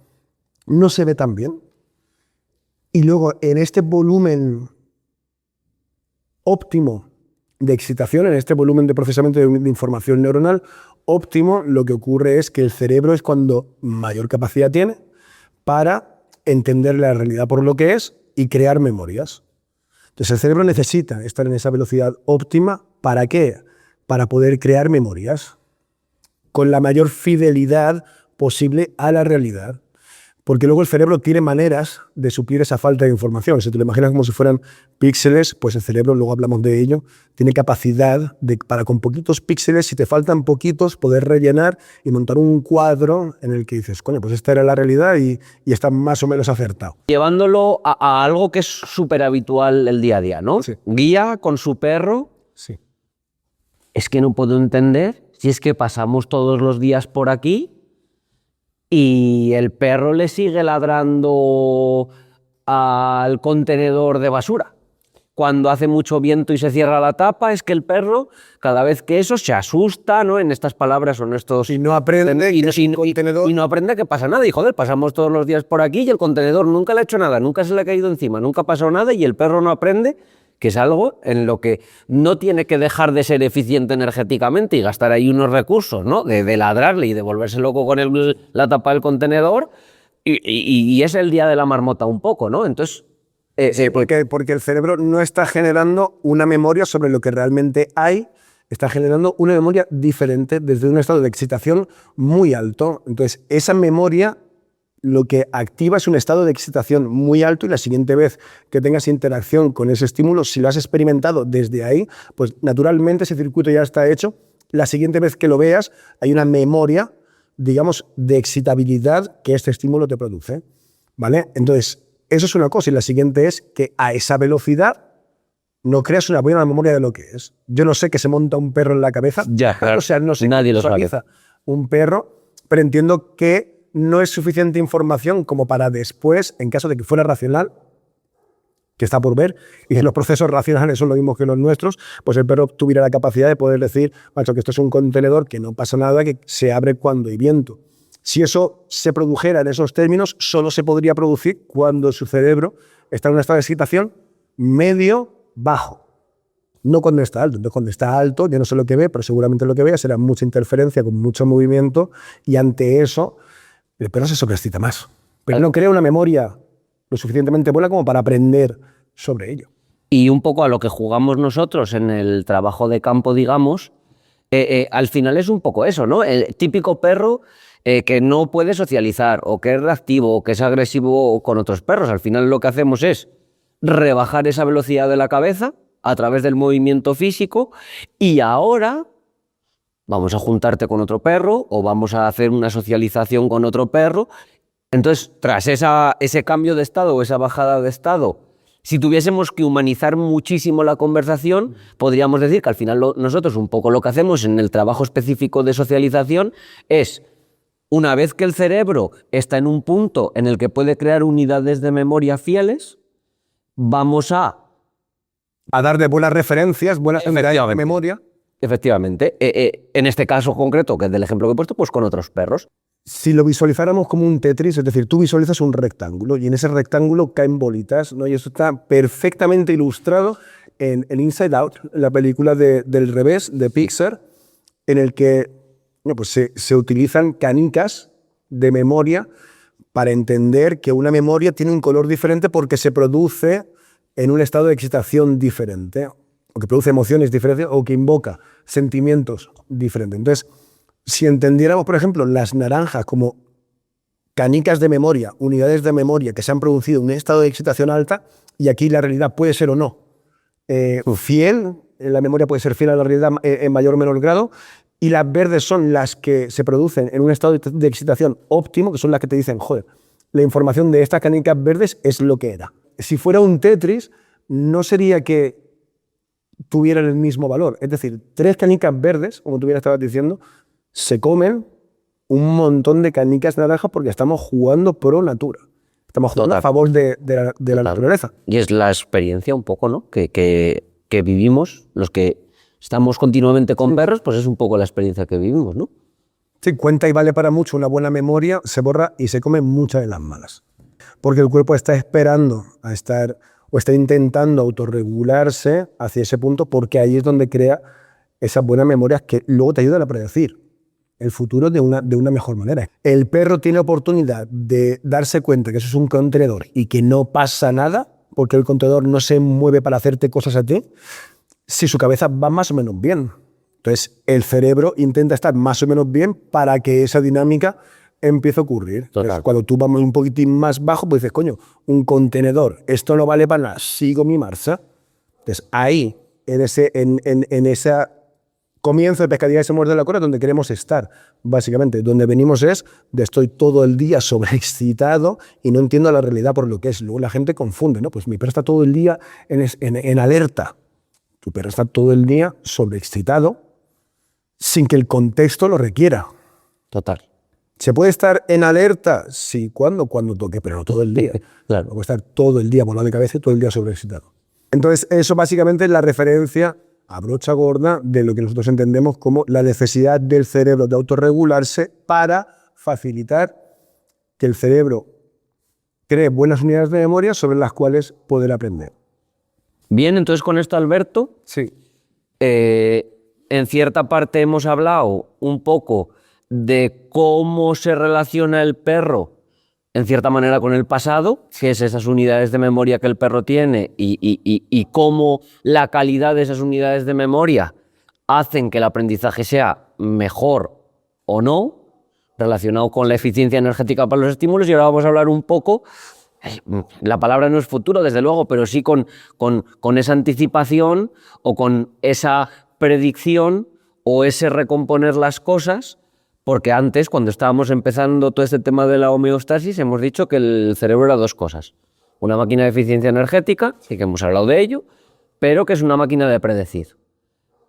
no se ve tan bien. Y luego, en este volumen óptimo de excitación, en este volumen de procesamiento de información neuronal óptimo, lo que ocurre es que el cerebro es cuando mayor capacidad tiene para entender la realidad por lo que es y crear memorias. Entonces el cerebro necesita estar en esa velocidad óptima. ¿Para qué? Para poder crear memorias con la mayor fidelidad posible a la realidad. Porque luego el cerebro tiene maneras de suplir esa falta de información. Si te lo imaginas como si fueran píxeles, pues el cerebro, luego hablamos de ello, tiene capacidad para con poquitos píxeles, si te faltan poquitos, poder rellenar y montar un cuadro en el que dices, coño, pues esta era la realidad y está más o menos acertado. Llevándolo a algo que es súper habitual el día a día, ¿no? Sí. Guía con su perro. Sí. Es que no puedo entender si es que pasamos todos los días por aquí y el perro le sigue ladrando al contenedor de basura. Cuando hace mucho viento y se cierra la tapa, es que el perro, cada vez que eso, se asusta, ¿no? En estas palabras o en estos... Y no aprende y, que es un contenedor. y no aprende que pasa nada. Y joder, pasamos todos los días por aquí y el contenedor nunca le ha hecho nada, nunca se le ha caído encima, nunca ha pasado nada y el perro no aprende que es algo en lo que no tiene que dejar de ser eficiente energéticamente y gastar ahí unos recursos, ¿no? De ladrarle y de volverse loco con la tapa del contenedor y es el día de la marmota un poco, ¿no? Entonces... Sí, porque el cerebro no está generando una memoria sobre lo que realmente hay, está generando una memoria diferente desde un estado de excitación muy alto. Entonces, esa memoria lo que activa es un estado de excitación muy alto y la siguiente vez que tengas interacción con ese estímulo, si lo has experimentado desde ahí, pues naturalmente ese circuito ya está hecho. La siguiente vez que lo veas, hay una memoria, digamos, de excitabilidad que este estímulo te produce, ¿vale? Entonces, eso es una cosa y la siguiente es que a esa velocidad no creas una buena memoria de lo que es. Yo no sé que se monta un perro en la cabeza, ya, claro. O sea, no sé Nadie qué lo sabe. visualiza un perro, pero entiendo que no es suficiente información como para después, en caso de que fuera racional, que está por ver, y los procesos racionales son los mismos que los nuestros, pues el perro tuviera la capacidad de poder decir, macho, que esto es un contenedor, que no pasa nada, que se abre cuando hay viento. Si eso se produjera en esos términos, solo se podría producir cuando su cerebro está en un estado de excitación medio-bajo. No cuando está alto. Entonces, cuando está alto, yo no sé lo que ve, pero seguramente lo que vea será mucha interferencia con mucho movimiento y ante eso el perro se sobreexcita más. Pero no crea una memoria lo suficientemente buena como para aprender sobre ello. Y un poco a lo que jugamos nosotros en el trabajo de campo, digamos, al final es un poco eso, ¿no? El típico perro que no puede socializar o que es reactivo o que es agresivo con otros perros. Al final lo que hacemos es rebajar esa velocidad de la cabeza a través del movimiento físico y ahora vamos a juntarte con otro perro o vamos a hacer una socialización con otro perro. Entonces, tras ese cambio de estado o esa bajada de estado, si tuviésemos que humanizar muchísimo la conversación, podríamos decir que al final nosotros un poco lo que hacemos en el trabajo específico de socialización es, una vez que el cerebro está en un punto en el que puede crear unidades de memoria fieles, vamos a darle buenas referencias, buenas unidades de memoria. Efectivamente. En este caso concreto, que es del ejemplo que he puesto, pues con otros perros. Si lo visualizáramos como un Tetris, es decir, tú visualizas un rectángulo y en ese rectángulo caen bolitas, ¿no? Y eso está perfectamente ilustrado en Inside Out, la película del revés de Pixar, en el que pues se utilizan canicas de memoria para entender que una memoria tiene un color diferente porque se produce en un estado de excitación diferente, o que produce emociones diferentes, o que invoca sentimientos diferentes. Entonces, si entendiéramos, por ejemplo, las naranjas como canicas de memoria, unidades de memoria que se han producido en un estado de excitación alta, y aquí la realidad puede ser o no fiel, la memoria puede ser fiel a la realidad en mayor o menor grado, y las verdes son las que se producen en un estado de excitación óptimo, que son las que te dicen, joder, la información de estas canicas verdes es lo que era. Si fuera un Tetris, no sería que tuvieran el mismo valor. Es decir, 3 canicas verdes, como tú bien estabas diciendo, se comen un montón de canicas naranjas porque estamos jugando pro natura. Estamos jugando a favor de la naturaleza. Y es la experiencia un poco, ¿no? que vivimos, los que estamos continuamente con perros, pues es un poco la experiencia que vivimos, ¿no? Sí, cuenta y vale para mucho una buena memoria, se borra y se come muchas de las malas. Porque el cuerpo está esperando a estar, o está intentando autorregularse hacia ese punto, porque ahí es donde crea esas buenas memorias que luego te ayudan a predecir el futuro de una mejor manera. El perro tiene oportunidad de darse cuenta que eso es un contenedor y que no pasa nada, porque el contenedor no se mueve para hacerte cosas a ti, si su cabeza va más o menos bien. Entonces, el cerebro intenta estar más o menos bien para que esa dinámica empiece a ocurrir. Entonces, cuando tú vas un poquitín más bajo, pues dices, coño, un contenedor, esto no vale para nada, sigo mi marcha. Entonces, ahí, en ese comienzo de pescadilla que se muerde la cola, donde queremos estar, básicamente. Donde venimos es de estoy todo el día sobreexcitado y no entiendo la realidad por lo que es. Luego la gente confunde, ¿no? Pues mi perro está todo el día en alerta. Tu perro está todo el día sobreexcitado sin que el contexto lo requiera. Total. ¿Se puede estar en alerta? Sí, ¿cuándo? Cuando toque, pero no todo el día. Claro. No puede estar todo el día volando de cabeza y todo el día sobreexcitado. Entonces, eso básicamente es la referencia a brocha gorda de lo que nosotros entendemos como la necesidad del cerebro de autorregularse para facilitar que el cerebro cree buenas unidades de memoria sobre las cuales poder aprender. Bien, entonces con esto, Alberto, Sí. en cierta parte hemos hablado un poco de cómo se relaciona el perro, en cierta manera, con el pasado, que es esas unidades de memoria que el perro tiene y cómo la calidad de esas unidades de memoria hacen que el aprendizaje sea mejor o no, relacionado con la eficiencia energética para los estímulos. Y ahora vamos a hablar un poco, la palabra no es futuro, desde luego, pero sí con esa anticipación o con esa predicción o ese recomponer las cosas, porque antes, cuando estábamos empezando todo este tema de la homeostasis, hemos dicho que el cerebro era dos cosas. Una máquina de eficiencia energética, sí que hemos hablado de ello, pero que es una máquina de predecir.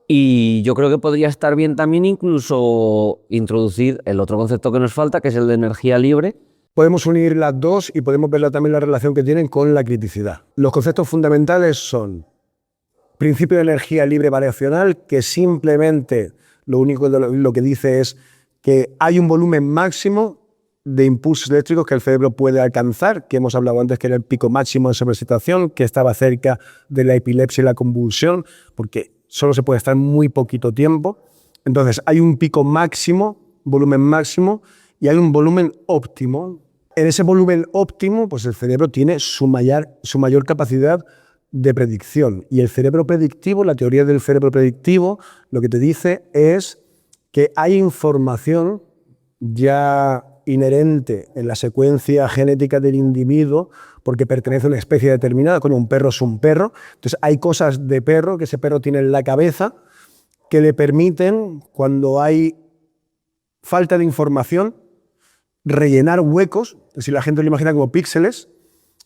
Y yo creo que podría estar bien también incluso introducir el otro concepto que nos falta, que es el de energía libre. Podemos unir las dos y podemos ver también la relación que tienen con la criticidad. Los conceptos fundamentales son principio de energía libre variacional, que simplemente lo único lo que dice es que hay un volumen máximo de impulsos eléctricos que el cerebro puede alcanzar, que hemos hablado antes que era el pico máximo de sobreexcitación, que estaba cerca de la epilepsia y la convulsión, porque solo se puede estar muy poquito tiempo. Entonces hay un pico máximo, volumen máximo, y hay un volumen óptimo. En ese volumen óptimo, pues el cerebro tiene su mayor capacidad de predicción. Y el cerebro predictivo, la teoría del cerebro predictivo, lo que te dice es que hay información ya inherente en la secuencia genética del individuo porque pertenece a una especie determinada, como un perro es un perro. Entonces hay cosas de perro que ese perro tiene en la cabeza que le permiten, cuando hay falta de información, rellenar huecos. Si la gente lo imagina como píxeles,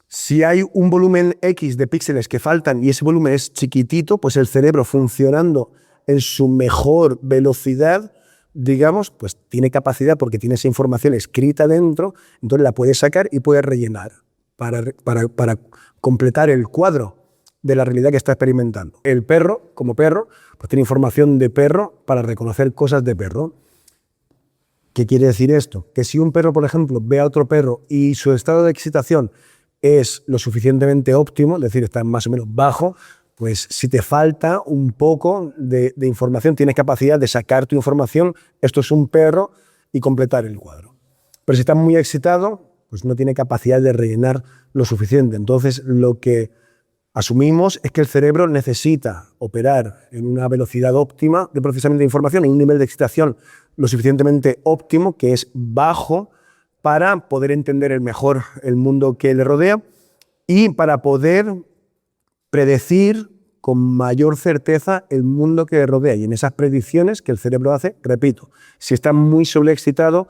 si hay un volumen X de píxeles que faltan y ese volumen es chiquitito, pues el cerebro, funcionando en su mejor velocidad, digamos, pues tiene capacidad, porque tiene esa información escrita dentro, entonces la puede sacar y puede rellenar para completar el cuadro de la realidad que está experimentando. El perro, como perro, pues tiene información de perro para reconocer cosas de perro. ¿Qué quiere decir esto? Que si un perro, por ejemplo, ve a otro perro y su estado de excitación es lo suficientemente óptimo, es decir, está más o menos bajo, pues si te falta un poco de información, tienes capacidad de sacar tu información, esto es un perro, y completar el cuadro. Pero si está muy excitado, pues no tiene capacidad de rellenar lo suficiente. Entonces, lo que asumimos es que el cerebro necesita operar en una velocidad óptima de procesamiento de información, en un nivel de excitación lo suficientemente óptimo, que es bajo, para poder entender mejor el mundo que le rodea y para poder predecir con mayor certeza el mundo que le rodea. Y en esas predicciones que el cerebro hace, repito, si está muy sobreexcitado,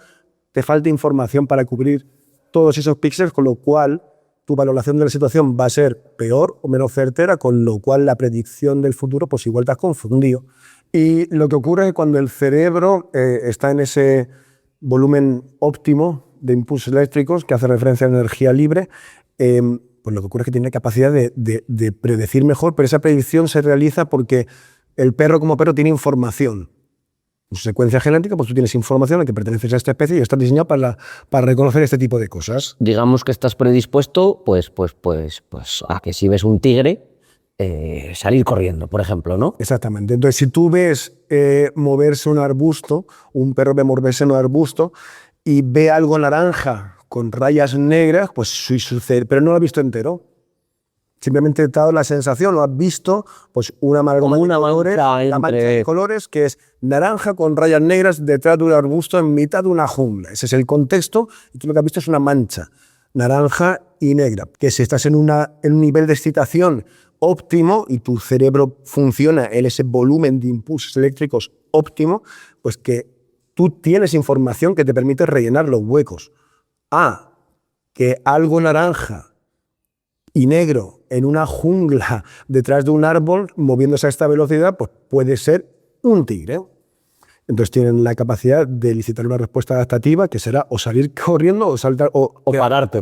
te falta información para cubrir todos esos píxeles, con lo cual tu valoración de la situación va a ser peor o menos certera, con lo cual la predicción del futuro, pues igual te has confundido. Y lo que ocurre es que cuando el cerebro está en ese volumen óptimo de impulsos eléctricos, que hace referencia a energía libre, pues lo que ocurre es que tiene capacidad de predecir mejor, pero esa predicción se realiza porque el perro, como perro, tiene información. En su secuencia genética, pues tú tienes información a que perteneces a esta especie y estás diseñado para reconocer este tipo de cosas. Digamos que estás predispuesto pues a que si ves un tigre, salir corriendo, por ejemplo, ¿no? Exactamente. Entonces, si tú ves moverse un arbusto, un perro ve moverse en un arbusto y ve algo naranja con rayas negras, pues sí sucede, pero no lo has visto entero. Simplemente te ha dado la sensación, lo has visto, pues una amalgama de colores que es naranja con rayas negras detrás de un arbusto en mitad de una jungla. Ese es el contexto, y tú lo que has visto es una mancha naranja y negra. Que si estás en un nivel de excitación óptimo y tu cerebro funciona en ese volumen de impulsos eléctricos óptimo, pues que tú tienes información que te permite rellenar los huecos. Que algo naranja y negro en una jungla detrás de un árbol moviéndose a esta velocidad, pues puede ser un tigre. Entonces tienen la capacidad de elicitar una respuesta adaptativa que será o salir corriendo o saltar O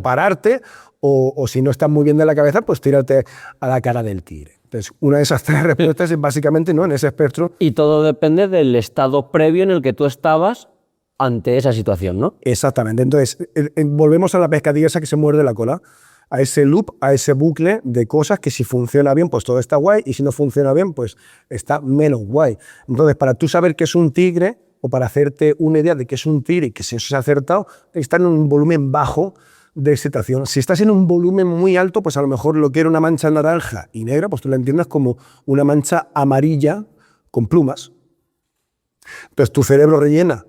pararte. o si no estás muy bien de la cabeza, pues tírate a la cara del tigre. Entonces, una de esas tres respuestas es básicamente, ¿no?, en ese espectro. Y todo depende del estado previo en el que tú estabas ante esa situación, ¿no? Exactamente. Entonces, volvemos a la pescadilla esa que se muerde la cola, a ese loop, a ese bucle de cosas que si funciona bien, pues todo está guay, y si no funciona bien, pues está menos guay. Entonces, para tú saber qué es un tigre, o para hacerte una idea de qué es un tigre y que si eso se ha acertado, está en un volumen bajo de excitación. Si estás en un volumen muy alto, pues a lo mejor lo que era una mancha naranja y negra, pues tú la entiendes como una mancha amarilla con plumas. Entonces tu cerebro rellena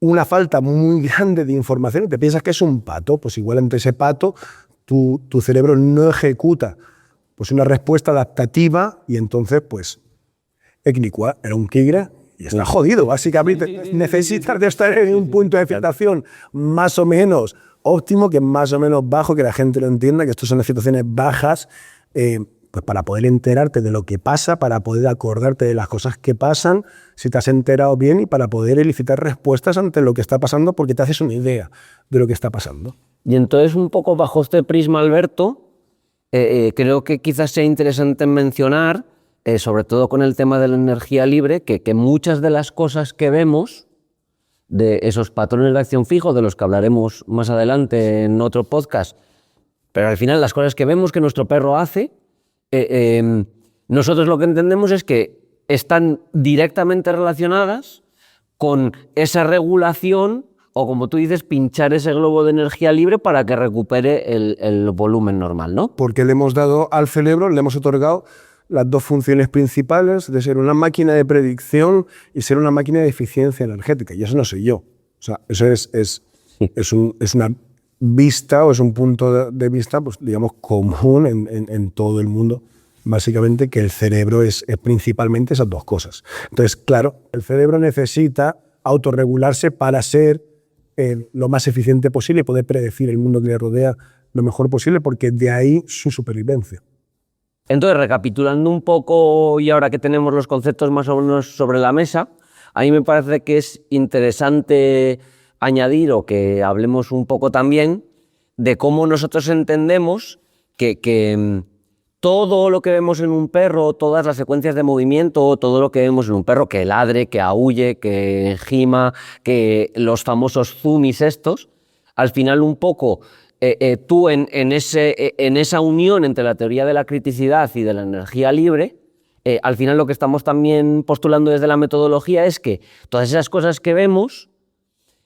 una falta muy grande de información y te piensas que es un pato, pues igual entre ese pato tu cerebro no ejecuta pues una respuesta adaptativa y entonces pues Equiniqua era un tigre y está jodido. Básicamente necesitas de estar en un punto de excitación más o menos óptimo, que es más o menos bajo, que la gente lo entienda, que estas son las situaciones bajas, pues para poder enterarte de lo que pasa, para poder acordarte de las cosas que pasan, si te has enterado bien, y para poder elicitar respuestas ante lo que está pasando, porque te haces una idea de lo que está pasando. Y entonces, un poco bajo este prisma, Alberto, creo que quizás sea interesante mencionar, sobre todo con el tema de la energía libre, que muchas de las cosas que vemos, de esos patrones de acción fijo, de los que hablaremos más adelante en otro podcast, pero al final las cosas que vemos que nuestro perro hace, nosotros lo que entendemos es que están directamente relacionadas con esa regulación, o como tú dices, pinchar ese globo de energía libre para que recupere el volumen normal, ¿no? Porque le hemos dado al cerebro, le hemos otorgado las dos funciones principales de ser una máquina de predicción y ser una máquina de eficiencia energética. Y eso no soy yo. O sea, eso es una vista, o es un punto de vista, pues digamos, común en todo el mundo. Básicamente que el cerebro es principalmente esas dos cosas. Entonces, claro, el cerebro necesita autorregularse para ser lo más eficiente posible y poder predecir el mundo que le rodea lo mejor posible, porque de ahí su supervivencia. Entonces, recapitulando un poco, y ahora que tenemos los conceptos más o menos sobre la mesa, a mí me parece que es interesante añadir, o que hablemos un poco también, de cómo nosotros entendemos que todo lo que vemos en un perro, todas las secuencias de movimiento, todo lo que vemos en un perro, que ladre, que aúlle, que gima, que los famosos zoomies estos, al final un poco tú en esa unión entre la teoría de la criticidad y de la energía libre, al final lo que estamos también postulando desde la metodología es que todas esas cosas que vemos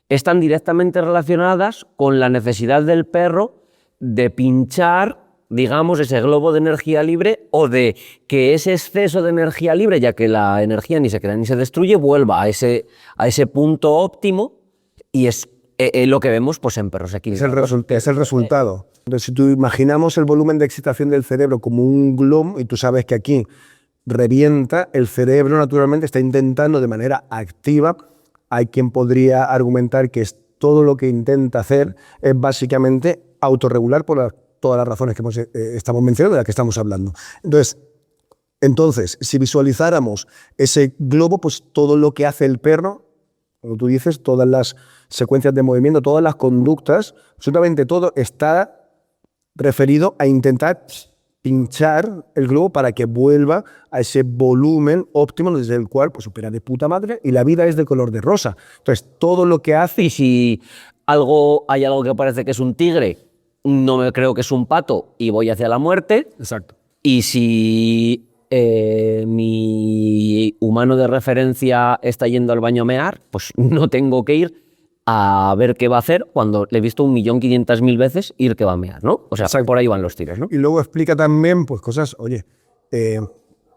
están directamente relacionadas con la necesidad del perro de pinchar, digamos, ese globo de energía libre, o de que ese exceso de energía libre, ya que la energía ni se crea ni se destruye, vuelva a ese punto óptimo, y es lo que vemos pues en perros equilibrados. Es el resultado. Entonces, si tú imaginamos el volumen de excitación del cerebro como un globo, y tú sabes que aquí revienta, el cerebro naturalmente está intentando de manera activa. Hay quien podría argumentar que todo lo que intenta hacer es básicamente autorregular por todas las razones que estamos mencionando, de las que estamos hablando. Entonces, si visualizáramos ese globo, pues todo lo que hace el perro, como tú dices, todas las secuencias de movimiento, todas las conductas, absolutamente todo está referido a intentar pinchar el globo para que vuelva a ese volumen óptimo desde el cual pues opera de puta madre, y la vida es de color de rosa. Entonces, todo lo que hace... Y si hay algo que parece que es un tigre, no me creo que es un pato y voy hacia la muerte. Exacto. Y si mi humano de referencia está yendo al baño a mear, pues no tengo que ir a ver qué va a hacer cuando le he visto 1.500.000 veces ir que va a mear, ¿no? O sea, exacto, por ahí van los tiros, ¿no? Y luego explica también pues cosas, oye,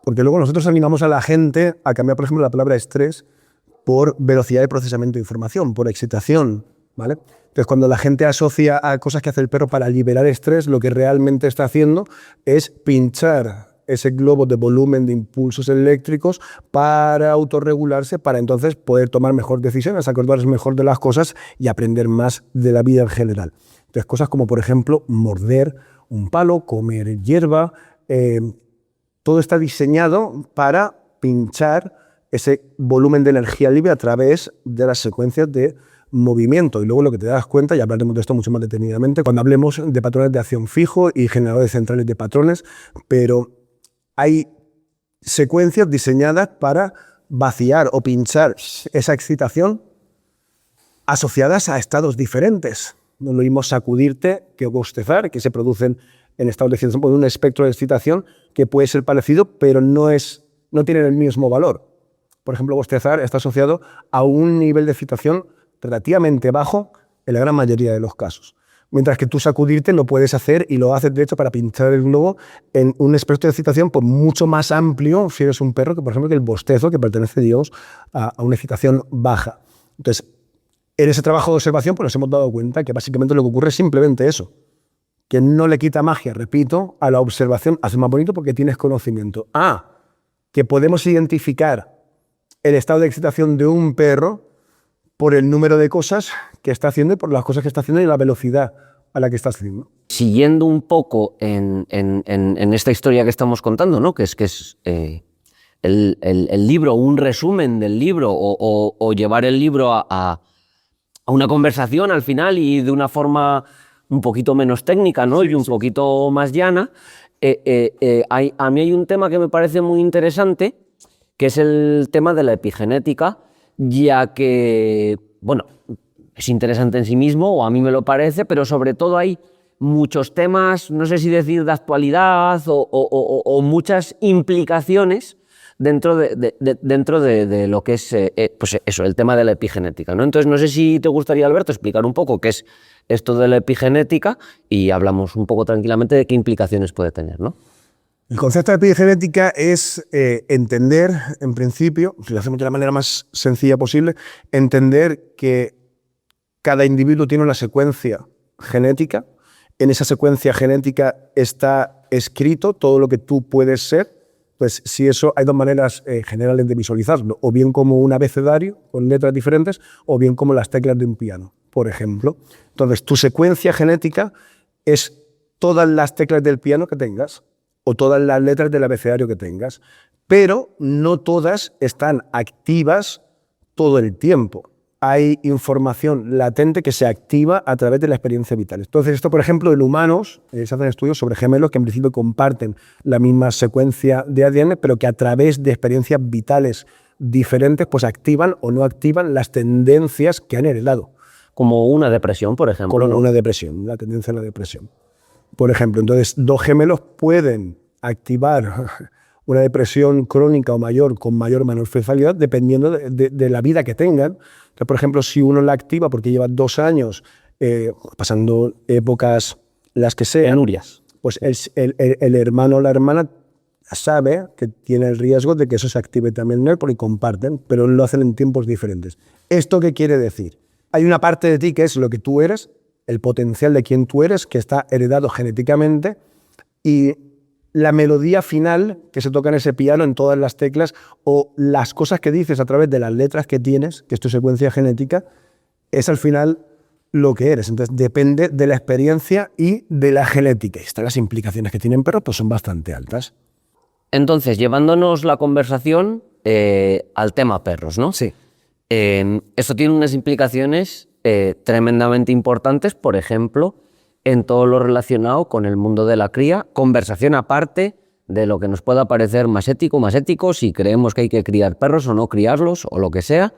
porque luego nosotros animamos a la gente a cambiar, por ejemplo, la palabra estrés por velocidad de procesamiento de información, por excitación, ¿vale? Entonces, cuando la gente asocia a cosas que hace el perro para liberar estrés, lo que realmente está haciendo es pinchar ese globo de volumen de impulsos eléctricos para autorregularse, para entonces poder tomar mejor decisiones, acordarse mejor de las cosas y aprender más de la vida en general. Entonces, cosas como, por ejemplo, morder un palo, comer hierba, todo está diseñado para pinchar ese volumen de energía libre a través de las secuencias de movimiento. Y luego lo que te das cuenta, y hablaremos de esto mucho más detenidamente, cuando hablemos de patrones de acción fijo y generadores centrales de patrones, pero hay secuencias diseñadas para vaciar o pinchar esa excitación asociadas a estados diferentes. No lo mismo sacudirte que bostezar, que se producen en estados de excitación por un espectro de excitación que puede ser parecido, pero no tienen el mismo valor. Por ejemplo, bostezar está asociado a un nivel de excitación relativamente bajo en la gran mayoría de los casos. Mientras que tú sacudirte lo puedes hacer y lo haces de hecho para pinchar el globo en un espectro de excitación pues, mucho más amplio si eres un perro que, por ejemplo, que el bostezo, que pertenece, digamos, a una excitación baja. Entonces, en ese trabajo de observación pues, nos hemos dado cuenta que básicamente lo que ocurre es simplemente eso, que no le quita magia, repito, a la observación, hace más bonito porque tienes conocimiento. Que podemos identificar el estado de excitación de un perro por el número de cosas que está haciendo y por las cosas que está haciendo y la velocidad a la que está haciendo. Siguiendo un poco en esta historia que estamos contando, ¿no? que es el libro, un resumen del libro o llevar el libro a una conversación al final y de una forma un poquito menos técnica, ¿no? Y un poquito más llana, a mí hay un tema que me parece muy interesante, que es el tema de la epigenética, ya que, bueno, es interesante en sí mismo, o a mí me lo parece, pero sobre todo hay muchos temas, no sé si decir de actualidad o muchas implicaciones dentro de lo que es pues eso, el tema de la epigenética, ¿no? Entonces, no sé si te gustaría, Alberto, explicar un poco qué es esto de la epigenética y hablamos un poco tranquilamente de qué implicaciones puede tener, ¿no? El concepto de epigenética es entender, en principio, si lo hacemos de la manera más sencilla posible, entender que cada individuo tiene una secuencia genética. En esa secuencia genética está escrito todo lo que tú puedes ser. Pues si eso, hay dos maneras generales de visualizarlo, o bien como un abecedario con letras diferentes, o bien como las teclas de un piano, por ejemplo. Entonces, tu secuencia genética es todas las teclas del piano que tengas, o todas las letras del abecedario que tengas, pero no todas están activas todo el tiempo. Hay información latente que se activa a través de la experiencia vital. Entonces, esto, por ejemplo, en humanos se hacen estudios sobre gemelos que en principio comparten la misma secuencia de ADN, pero que a través de experiencias vitales diferentes, pues activan o no activan las tendencias que han heredado. Como una depresión, por ejemplo. Como ¿no? una depresión, la tendencia a la depresión. Por ejemplo, entonces, dos gemelos pueden activar una depresión crónica o mayor con mayor o menor facilidad dependiendo de la vida que tengan. Entonces, por ejemplo, si uno la activa porque lleva 2 años pasando épocas las que sean, penurias, pues el hermano o la hermana sabe que tiene el riesgo de que eso se active también en él porque comparten, pero lo hacen en tiempos diferentes. ¿Esto qué quiere decir? Hay una parte de ti que es lo que tú eres, el potencial de quien tú eres, que está heredado genéticamente, y la melodía final que se toca en ese piano, en todas las teclas, o las cosas que dices a través de las letras que tienes, que es tu secuencia genética, es al final lo que eres. Entonces depende de la experiencia y de la genética. Y estas las implicaciones que tienen perros pues son bastante altas. Entonces, llevándonos la conversación al tema perros, ¿no? Sí. Esto tiene unas implicaciones tremendamente importantes, por ejemplo, en todo lo relacionado con el mundo de la cría, conversación aparte de lo que nos pueda parecer más ético, si creemos que hay que criar perros o no criarlos, o lo que sea.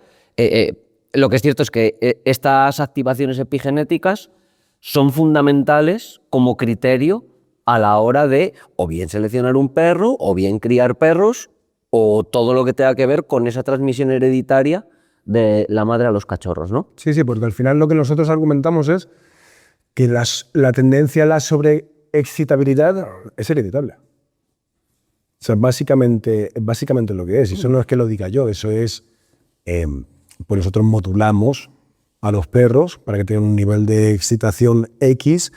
Lo que es cierto es que estas activaciones epigenéticas son fundamentales como criterio a la hora de o bien seleccionar un perro, o bien criar perros, o todo lo que tenga que ver con esa transmisión hereditaria de la madre a los cachorros, ¿no? Sí, porque al final lo que nosotros argumentamos es que la tendencia a la sobreexcitabilidad es hereditable. O sea, básicamente lo que es. Y eso no es que lo diga yo, eso es... pues nosotros modulamos a los perros para que tengan un nivel de excitación X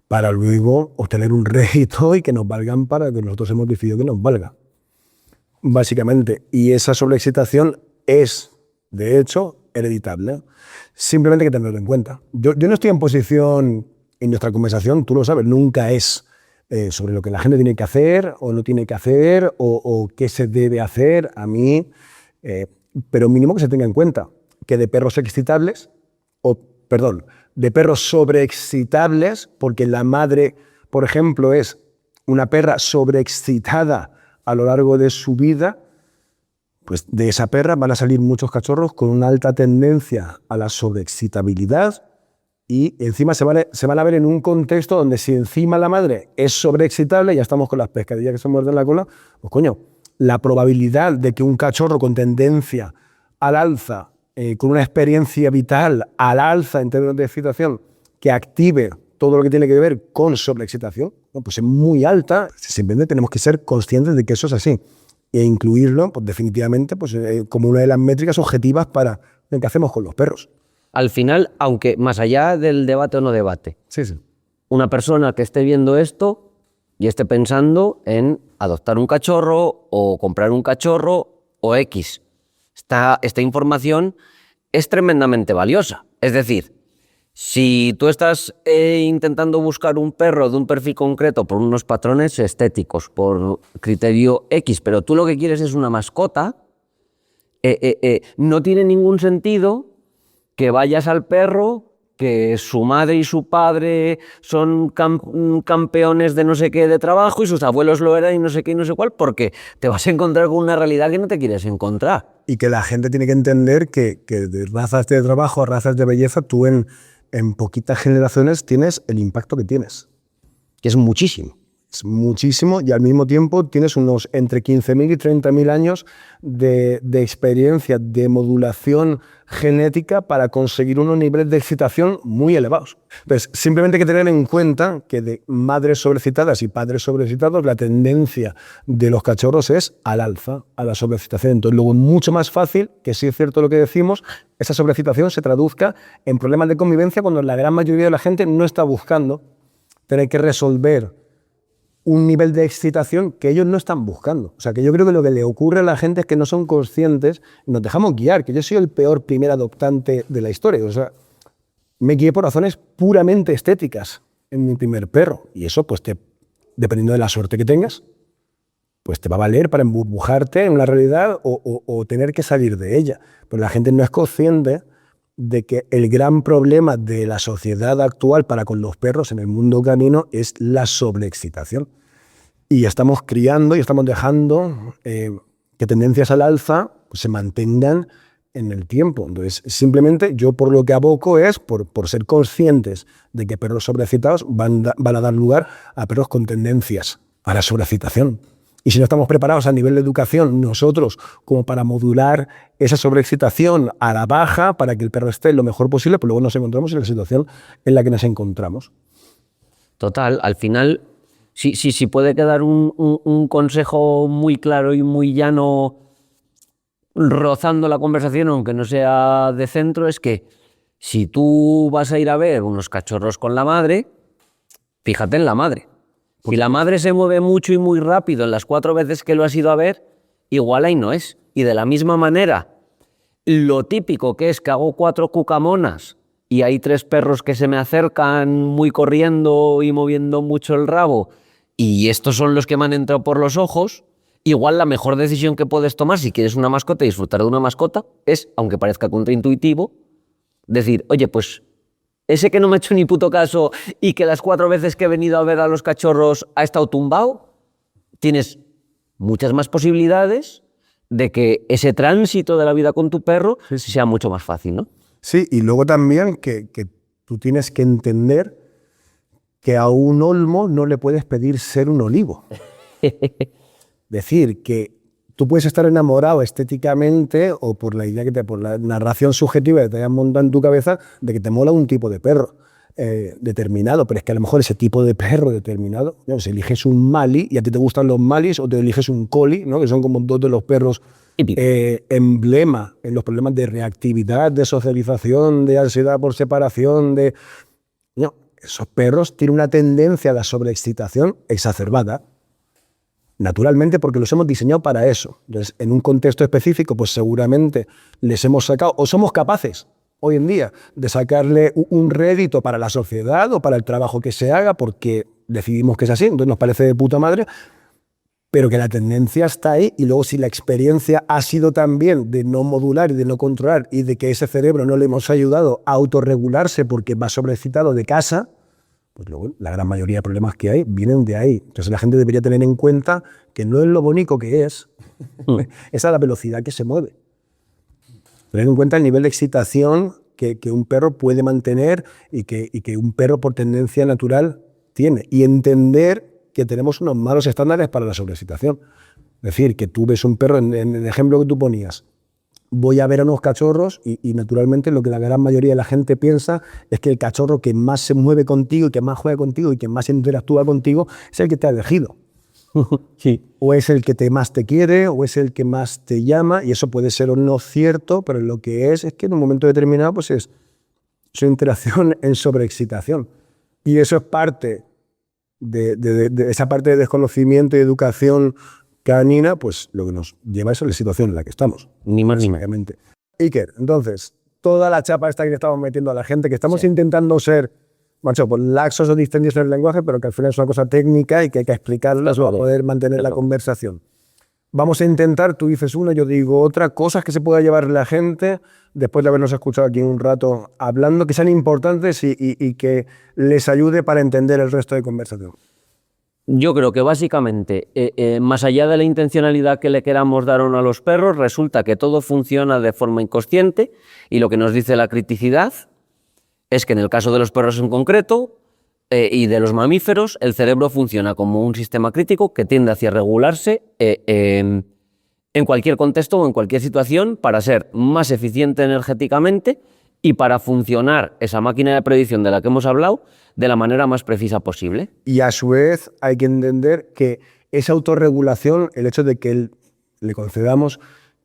para luego obtener un rédito y que nos valgan para que nosotros hemos decidido que nos valga. Básicamente. Y esa sobreexcitación es, de hecho, hereditable. Simplemente hay que tenerlo en cuenta. Yo no estoy en posición, en nuestra conversación, tú lo sabes, nunca es sobre lo que la gente tiene que hacer o no tiene que hacer o qué se debe hacer. A mí Pero mínimo que se tenga en cuenta que de perros excitables, de perros sobreexcitables, porque la madre, por ejemplo, es una perra sobreexcitada a lo largo de su vida, pues de esa perra van a salir muchos cachorros con una alta tendencia a la sobreexcitabilidad y encima se van a ver en un contexto donde si encima la madre es sobreexcitable, ya estamos con las pescadillas que se muerden la cola, pues coño, la probabilidad de que un cachorro con tendencia al alza, con una experiencia vital al alza en términos de excitación, que active todo lo que tiene que ver con sobreexcitación, pues es muy alta. Simplemente tenemos que ser conscientes de que eso es así e incluirlo, pues definitivamente, pues, como una de las métricas objetivas para lo que hacemos con los perros. Al final, aunque más allá del debate o no debate, Sí. una persona que esté viendo esto y esté pensando en adoptar un cachorro o comprar un cachorro o X, esta información es tremendamente valiosa. Es decir, si tú estás intentando buscar un perro de un perfil concreto por unos patrones estéticos, por criterio X, pero tú lo que quieres es una mascota, no tiene ningún sentido que vayas al perro, que su madre y su padre son campeones de no sé qué de trabajo y sus abuelos lo eran y no sé qué y no sé cuál, porque te vas a encontrar con una realidad que no te quieres encontrar. Y que la gente tiene que entender que de razas de trabajo a razas de belleza, tú en poquitas generaciones tienes el impacto que tienes. Que es muchísimo. Es muchísimo y al mismo tiempo tienes unos entre 15.000 y 30.000 años de experiencia, de modulación genética para conseguir unos niveles de excitación muy elevados. Entonces, simplemente hay que tener en cuenta que de madres sobreexcitadas y padres sobreexcitados, la tendencia de los cachorros es al alza, a la sobreexcitación. Entonces, luego es mucho más fácil que, si es cierto lo que decimos, esa sobreexcitación se traduzca en problemas de convivencia cuando la gran mayoría de la gente no está buscando tener que resolver un nivel de excitación que ellos no están buscando. O sea, que yo creo que lo que le ocurre a la gente es que no son conscientes, nos dejamos guiar, que yo soy el peor primer adoptante de la historia. O sea, me guié por razones puramente estéticas en mi primer perro. Y eso, pues, dependiendo de la suerte que tengas, pues te va a valer para emburbujarte en una realidad o tener que salir de ella. Pero la gente no es consciente de que el gran problema de la sociedad actual para con los perros en el mundo canino es la sobreexcitación. Y estamos criando y estamos dejando que tendencias al alza pues, se mantengan en el tiempo. Entonces, simplemente yo por lo que aboco es por ser conscientes de que perros sobreexcitados van a dar lugar a perros con tendencias a la sobreexcitación. Y si no estamos preparados a nivel de educación nosotros como para modular esa sobreexcitación a la baja para que el perro esté lo mejor posible, pues luego nos encontramos en la situación en la que nos encontramos. Total, al final, si puede quedar un consejo muy claro y muy llano rozando la conversación, aunque no sea de centro, es que si tú vas a ir a ver unos cachorros con la madre, fíjate en la madre. Si la madre se mueve mucho y muy rápido en las 4 veces que lo has ido a ver, igual ahí no es. Y de la misma manera, lo típico que es que hago 4 cucamonas y hay 3 perros que se me acercan muy corriendo y moviendo mucho el rabo, y estos son los que me han entrado por los ojos, igual la mejor decisión que puedes tomar si quieres una mascota y disfrutar de una mascota es, aunque parezca contraintuitivo, decir, oye, pues ese que no me ha hecho ni puto caso y que las 4 veces que he venido a ver a los cachorros ha estado tumbado, tienes muchas más posibilidades de que ese tránsito de la vida con tu perro sea mucho más fácil, ¿no? Sí, y luego también que tú tienes que entender que a un olmo no le puedes pedir ser un olivo. Decir que tú puedes estar enamorado estéticamente o por la idea por la narración subjetiva que te hayas montado en tu cabeza de que te mola un tipo de perro determinado, pero es que a lo mejor ese tipo de perro determinado, ¿no? Si eliges un Mali y a ti te gustan los Malis, o te eliges un Collie, ¿no? Que son como 2 de los perros emblema en los problemas de reactividad, de socialización, de ansiedad por separación, no, esos perros tienen una tendencia a la sobreexcitación exacerbada. Naturalmente, porque los hemos diseñado para eso. Entonces, en un contexto específico, pues seguramente les hemos sacado, o somos capaces hoy en día de sacarle un rédito para la sociedad o para el trabajo que se haga, porque decidimos que es así, entonces nos parece de puta madre, pero que la tendencia está ahí, y luego si la experiencia ha sido también de no modular y de no controlar y de que ese cerebro no le hemos ayudado a autorregularse porque va sobreexcitado de casa, pues luego la gran mayoría de problemas que hay vienen de ahí. Entonces la gente debería tener en cuenta que no es lo bonito que es, esa es la velocidad que se mueve. Tener en cuenta el nivel de excitación que un perro puede mantener y que un perro por tendencia natural tiene. Y entender que tenemos unos malos estándares para la sobreexcitación. Es decir, que tú ves un perro, en el ejemplo que tú ponías, voy a ver a unos cachorros y naturalmente lo que la gran mayoría de la gente piensa es que el cachorro que más se mueve contigo y que más juega contigo y que más interactúa contigo es el que te ha elegido. Sí. O es el que más te quiere, o es el que más te llama, y eso puede ser o no cierto, pero lo que es que en un momento determinado pues es su interacción en sobreexcitación. Y eso es parte de esa parte de desconocimiento y educación canina, pues lo que nos lleva a eso es la situación en la que estamos. Ni más ni menos. Iker, entonces, toda la chapa esta que le estamos metiendo a la gente, que estamos intentando ser, macho, pues laxos o distendidos en el lenguaje, pero que al final es una cosa técnica y que hay que explicarlas para poder mantener la conversación. Vamos a intentar, tú dices una, yo digo otra, cosas que se pueda llevar la gente después de habernos escuchado aquí un rato hablando, que sean importantes y que les ayude para entender el resto de conversación. Yo creo que básicamente, más allá de la intencionalidad que le queramos dar a los perros, resulta que todo funciona de forma inconsciente y lo que nos dice la criticidad es que en el caso de los perros en concreto y de los mamíferos, el cerebro funciona como un sistema crítico que tiende hacia regularse en cualquier contexto o en cualquier situación para ser más eficiente energéticamente y para funcionar esa máquina de predicción de la que hemos hablado de la manera más precisa posible. Y a su vez hay que entender que esa autorregulación, el hecho de que le concedamos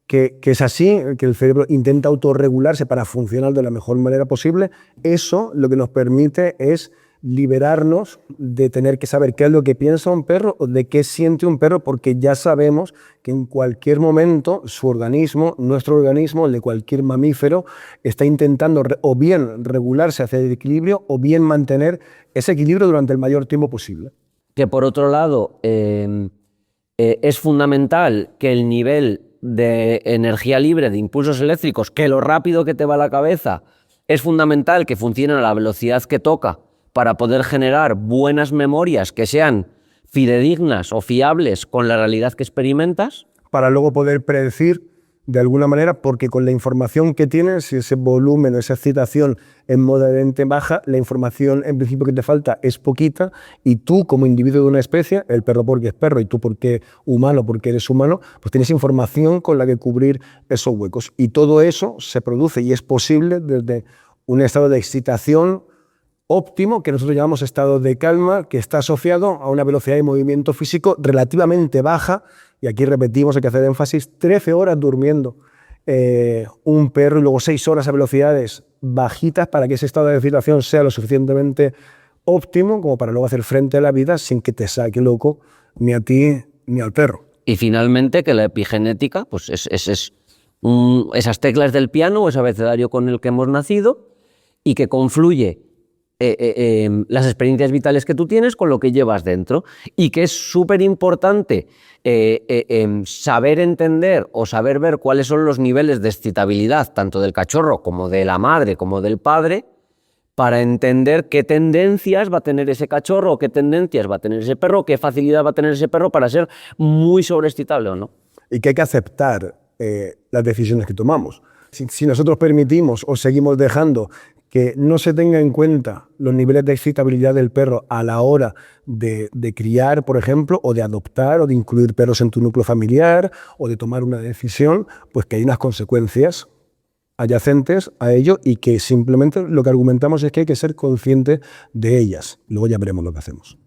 que es así, que el cerebro intenta autorregularse para funcionar de la mejor manera posible, eso lo que nos permite es liberarnos de tener que saber qué es lo que piensa un perro o de qué siente un perro, porque ya sabemos que en cualquier momento su organismo, nuestro organismo, el de cualquier mamífero, está intentando o bien regularse hacia el equilibrio o bien mantener ese equilibrio durante el mayor tiempo posible. Que por otro lado es fundamental que el nivel de energía libre de impulsos eléctricos, que lo rápido que te va la cabeza, es fundamental que funcione a la velocidad que toca para poder generar buenas memorias que sean fidedignas o fiables con la realidad que experimentas. Para luego poder predecir de alguna manera, porque con la información que tienes, si ese volumen o esa excitación es moderadamente baja, la información en principio que te falta es poquita y tú como individuo de una especie, el perro porque es perro y tú porque humano porque eres humano, pues tienes información con la que cubrir esos huecos. Y todo eso se produce y es posible desde un estado de excitación óptimo, que nosotros llamamos estado de calma, que está asociado a una velocidad de movimiento físico relativamente baja, y aquí repetimos, hay que hacer énfasis, 13 horas durmiendo un perro y luego 6 horas a velocidades bajitas para que ese estado de excitación sea lo suficientemente óptimo como para luego hacer frente a la vida sin que te saque loco ni a ti ni al perro. Y finalmente que la epigenética, pues esas teclas del piano o ese abecedario con el que hemos nacido y que confluye las experiencias vitales que tú tienes con lo que llevas dentro y que es súper importante saber entender o saber ver cuáles son los niveles de excitabilidad tanto del cachorro como de la madre como del padre para entender qué tendencias va a tener ese cachorro, qué tendencias va a tener ese perro, qué facilidad va a tener ese perro para ser muy sobreexcitable o no. Y que hay que aceptar las decisiones que tomamos. Si nosotros permitimos o seguimos dejando que no se tenga en cuenta los niveles de excitabilidad del perro a la hora de criar, por ejemplo, o de adoptar, o de incluir perros en tu núcleo familiar, o de tomar una decisión, pues que hay unas consecuencias adyacentes a ello y que simplemente lo que argumentamos es que hay que ser consciente de ellas. Luego ya veremos lo que hacemos.